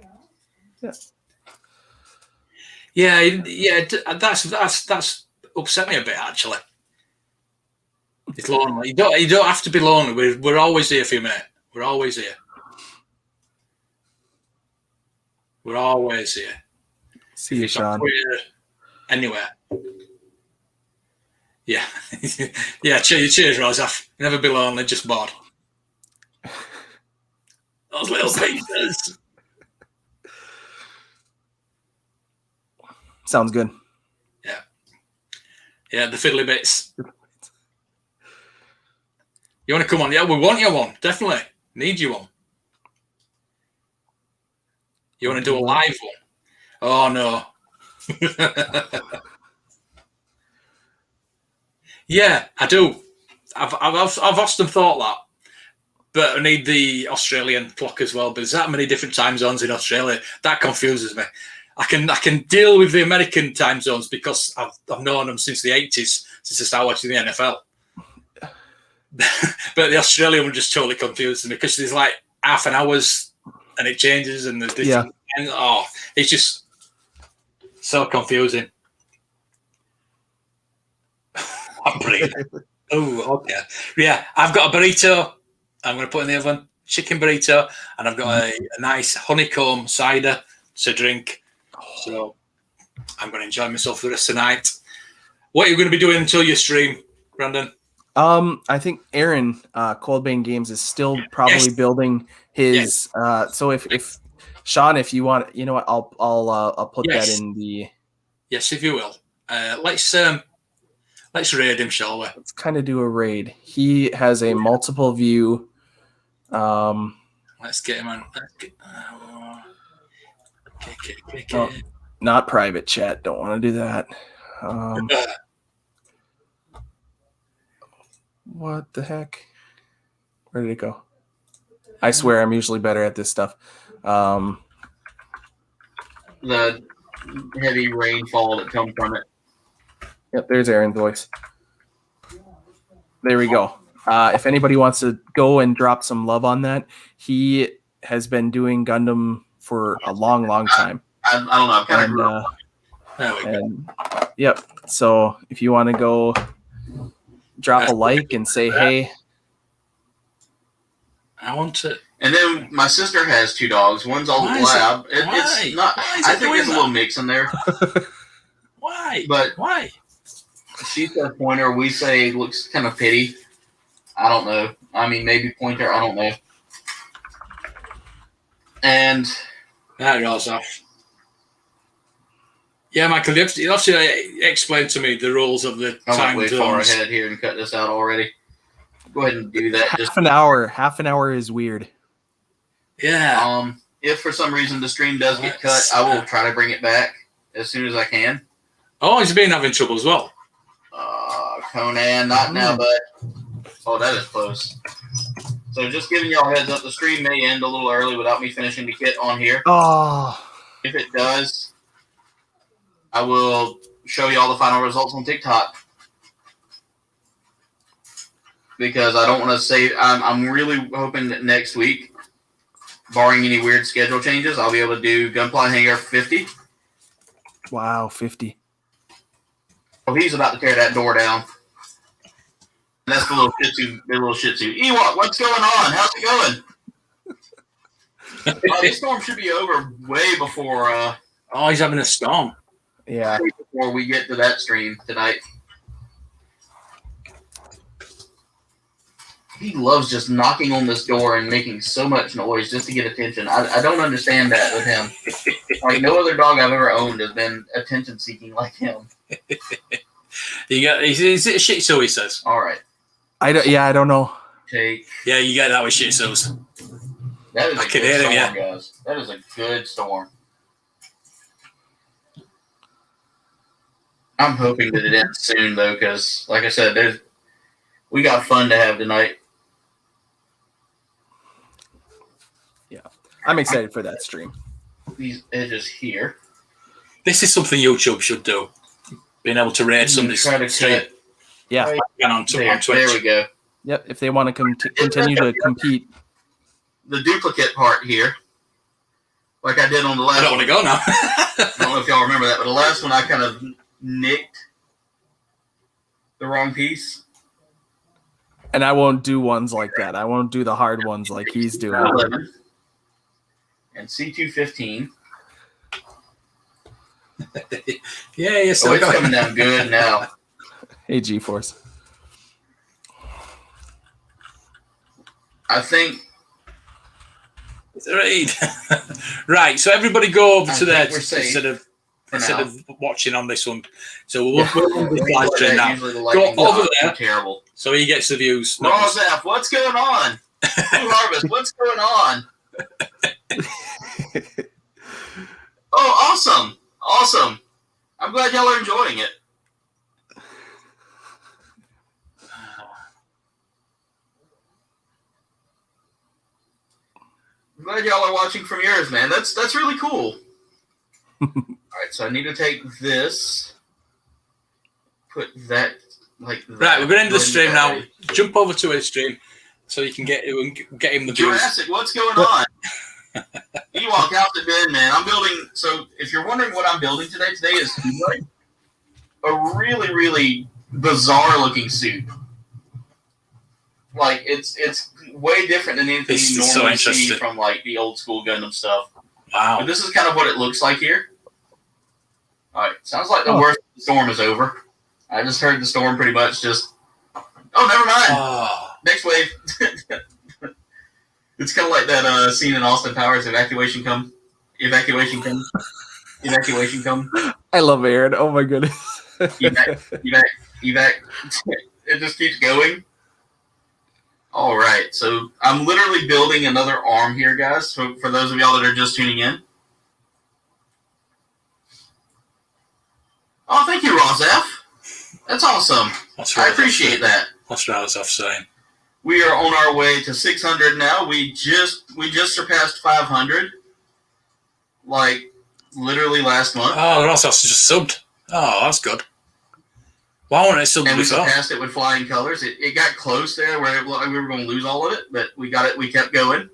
Speaker 1: Yeah. That's upset me a bit, actually. It's lonely. You don't have to be lonely. We're always here for you, mate. We're always here. We're always here.
Speaker 2: See you, Sean.
Speaker 1: Anywhere. Yeah. Yeah, cheers, Rosaf. Never be lonely, just bored. Those little pieces.
Speaker 2: Sounds good.
Speaker 1: Yeah. Yeah, the fiddly bits. You want to come on? Yeah, we want you on. Definitely. Need you on. You want to do a live one? Oh, no. Yeah, I do. I've often thought that. But I need the Australian clock as well. But there's that many different time zones in Australia. That confuses me. I can deal with the American time zones because I've known them since the 80s, since I started watching the NFL. But the Australian one just totally confuses me because there's like half an hour's and it changes and there's different. Yeah. And, it's just so confusing. I'm breathing. Oh, okay. Yeah, I've got a burrito. I'm going to put in the oven, chicken burrito, and I've got a nice honeycomb cider to drink. So I'm going to enjoy myself for the rest of the night. What are you going to be doing until you stream, Brandon?
Speaker 2: I think Aaron, Coldbane Games, is still probably building his. So if Sean, if you want, you know what, I'll put that in the.
Speaker 1: Yes, if you will. Let's raid him, shall we?
Speaker 2: Let's kind of do a raid. He has a multiple view.
Speaker 1: Let's get him on.
Speaker 2: Okay. Not private chat. Don't want to do that. What the heck? Where did it go? I swear I'm usually better at this stuff.
Speaker 4: The heavy rainfall that comes from it.
Speaker 2: Yep, there's Aaron's voice. There we go. If anybody wants to go and drop some love on that, he has been doing Gundam for a long, long time.
Speaker 4: I don't know. I've kind of
Speaker 1: there we go.
Speaker 2: Yep. So if you want to go drop a like and say, hey.
Speaker 1: I want to.
Speaker 4: And then my sister has 2 dogs. One's a lab. It's not. I think there's a little mix in there.
Speaker 1: Why?
Speaker 4: But
Speaker 1: why?
Speaker 4: She's a pointer. We say looks kind of pitty. I don't know. I mean, maybe pointer. I don't know. And
Speaker 1: that goes off. Yeah, Michael, you have to explain to me the rules of the time
Speaker 4: I'm way
Speaker 1: zones.
Speaker 4: far ahead here and cut this out already. Go ahead and do that.
Speaker 2: Half an hour. Half an hour is weird.
Speaker 1: Yeah.
Speaker 4: If for some reason the stream does get cut, I will try to bring it back as soon as I can.
Speaker 1: Oh, he's been having trouble as well.
Speaker 4: Conan, not now, but that is close. So just giving y'all a heads up, the stream may end a little early without me finishing the kit on here.
Speaker 2: Oh.
Speaker 4: If it does, I will show y'all the final results on TikTok. Because I don't want to say, I'm really hoping that next week barring any weird schedule changes, I'll be able to do Gunpla Hangar 50.
Speaker 2: Wow, 50.
Speaker 4: Well, he's about to tear that door down. And that's the little Shih Tzu. Ewok, what's going on? How's it going? This storm should be over way before.
Speaker 1: Oh, he's having a storm.
Speaker 2: Yeah.
Speaker 4: Way before we get to that stream tonight. He loves just knocking on this door and making so much noise just to get attention. I don't understand that with him. Like, no other dog I've ever owned has been attention seeking like him.
Speaker 1: Is it a Shih Tzu, he says?
Speaker 4: All right.
Speaker 2: I don't know.
Speaker 4: Take.
Speaker 1: Yeah, you get that with Shih Tzus.
Speaker 4: That is
Speaker 1: I
Speaker 4: a
Speaker 1: can
Speaker 4: good
Speaker 1: hear him,
Speaker 4: storm,
Speaker 1: yeah.
Speaker 4: guys. That is a good storm. I'm hoping that it ends soon, though, because, like I said, we got fun to have tonight.
Speaker 2: Yeah. I'm excited for that stream.
Speaker 4: These edges here.
Speaker 1: This is something YouTube should do. Being able to rate somebody's
Speaker 4: Try to
Speaker 1: stream.
Speaker 4: cut
Speaker 2: Yeah.
Speaker 4: right
Speaker 1: On
Speaker 4: there.
Speaker 1: Twitch.
Speaker 4: There we go.
Speaker 2: Yep. If they want to continue to compete.
Speaker 4: The duplicate part here, like I did on the
Speaker 1: I
Speaker 4: last
Speaker 1: don't want to go now.
Speaker 4: I don't know if y'all remember that, but the last one I kind of nicked the wrong piece.
Speaker 2: And I won't do ones like that. I won't do the hard ones like he's doing.
Speaker 4: 11 and C215.
Speaker 1: Yeah,
Speaker 4: So it's coming down good now.
Speaker 2: Hey, G-Force.
Speaker 4: I think.
Speaker 1: Right, so everybody go over
Speaker 4: I
Speaker 1: to there
Speaker 4: think we're safe
Speaker 1: instead
Speaker 4: now.
Speaker 1: of watching on this one. So we'll on this live stream now.
Speaker 4: Usually the
Speaker 1: Go
Speaker 4: lightning's
Speaker 1: over
Speaker 4: not
Speaker 1: there.
Speaker 4: Terrible.
Speaker 1: So he gets the views. not us.
Speaker 4: Rozaf, what's going on? Blue Harvest, what's going on? Oh, awesome. Awesome. I'm glad y'all are enjoying it. I'm glad y'all are watching from yours, man. That's really cool. All right, so I need to take this, put that like that.
Speaker 1: Right, we're going to end the stream now.
Speaker 4: Ready.
Speaker 1: Jump over to his stream so you can get him the views.
Speaker 4: Jurassic, what's going on? Ewok, how's it been, man? I'm building. So, if you're wondering what I'm building today is like a really, really bizarre-looking suit. Like it's way different than anything
Speaker 1: This
Speaker 4: you
Speaker 1: is so
Speaker 4: normally see
Speaker 1: interesting.
Speaker 4: from like the old school Gundam stuff.
Speaker 1: Wow.
Speaker 4: But this is kind of what it looks like here. All right, sounds like the worst of the storm is over. I just heard the storm pretty much just. Oh, never mind.
Speaker 1: Oh,
Speaker 4: Next wave. It's kind of like that scene in Austin Powers, evacuation come.
Speaker 2: I love Aaron. Oh my goodness.
Speaker 4: Evac. It just keeps going. All right, so I'm literally building another arm here, guys. So for those of y'all that are just tuning in. Oh, thank you, Rozaf. That's awesome. I appreciate that.
Speaker 1: That's what I was saying.
Speaker 4: We are on our way to 600 now. We just surpassed 500, like literally last month.
Speaker 1: Oh, the Ross just subbed. Oh, that's good. Why won't it sub
Speaker 4: And we
Speaker 1: before?
Speaker 4: surpassed it with flying colors. It got close there where it looked like we were going to lose all of it, but we got it. We kept going.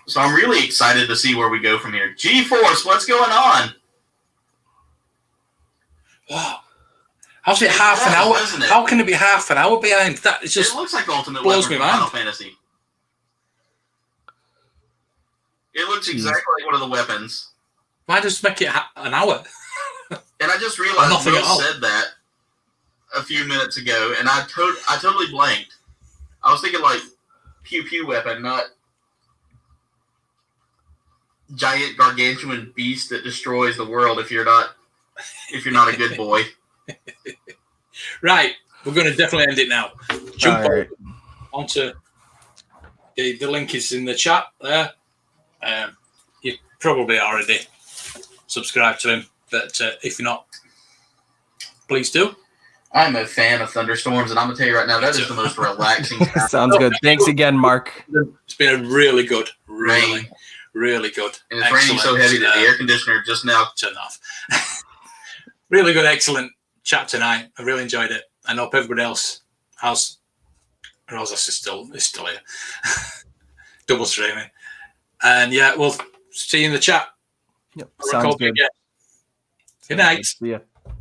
Speaker 4: So I'm really excited to see where we go from here. G-Force, what's going on?
Speaker 1: Wow. How's it half an hour?
Speaker 4: Isn't it?
Speaker 1: How can it be half an hour behind? That it's just
Speaker 4: It looks like Ultimate
Speaker 1: blows
Speaker 4: Weapon
Speaker 1: me
Speaker 4: from
Speaker 1: mind.
Speaker 4: Final Fantasy. It looks exactly like one of the weapons.
Speaker 1: why just make it an hour?
Speaker 4: And I just realized
Speaker 1: Nothing
Speaker 4: Will
Speaker 1: at all.
Speaker 4: said that a few minutes ago, and I totally blanked. I was thinking like pew pew weapon, not giant gargantuan beast that destroys the world if you're not a good boy.
Speaker 1: Right, we're going to definitely end it now. Jump
Speaker 2: All right.
Speaker 1: onto the link is in the chat there. You probably already subscribed to him, but if you're not, please do.
Speaker 4: I'm a fan of thunderstorms, and I'm gonna tell you right now, that is the most relaxing sound.
Speaker 2: Sounds good. Thanks again, Mark.
Speaker 1: It's been a really good,
Speaker 4: Rain.
Speaker 1: really good.
Speaker 4: And it's raining so heavy that the air conditioner just now.
Speaker 1: Turn off. Really good, excellent chat tonight. I really enjoyed it. I hope everybody else has. Rosas is still here. double streaming. And yeah, we'll see you in the chat.
Speaker 2: Yep. Sounds good.
Speaker 1: Good night.
Speaker 2: See ya.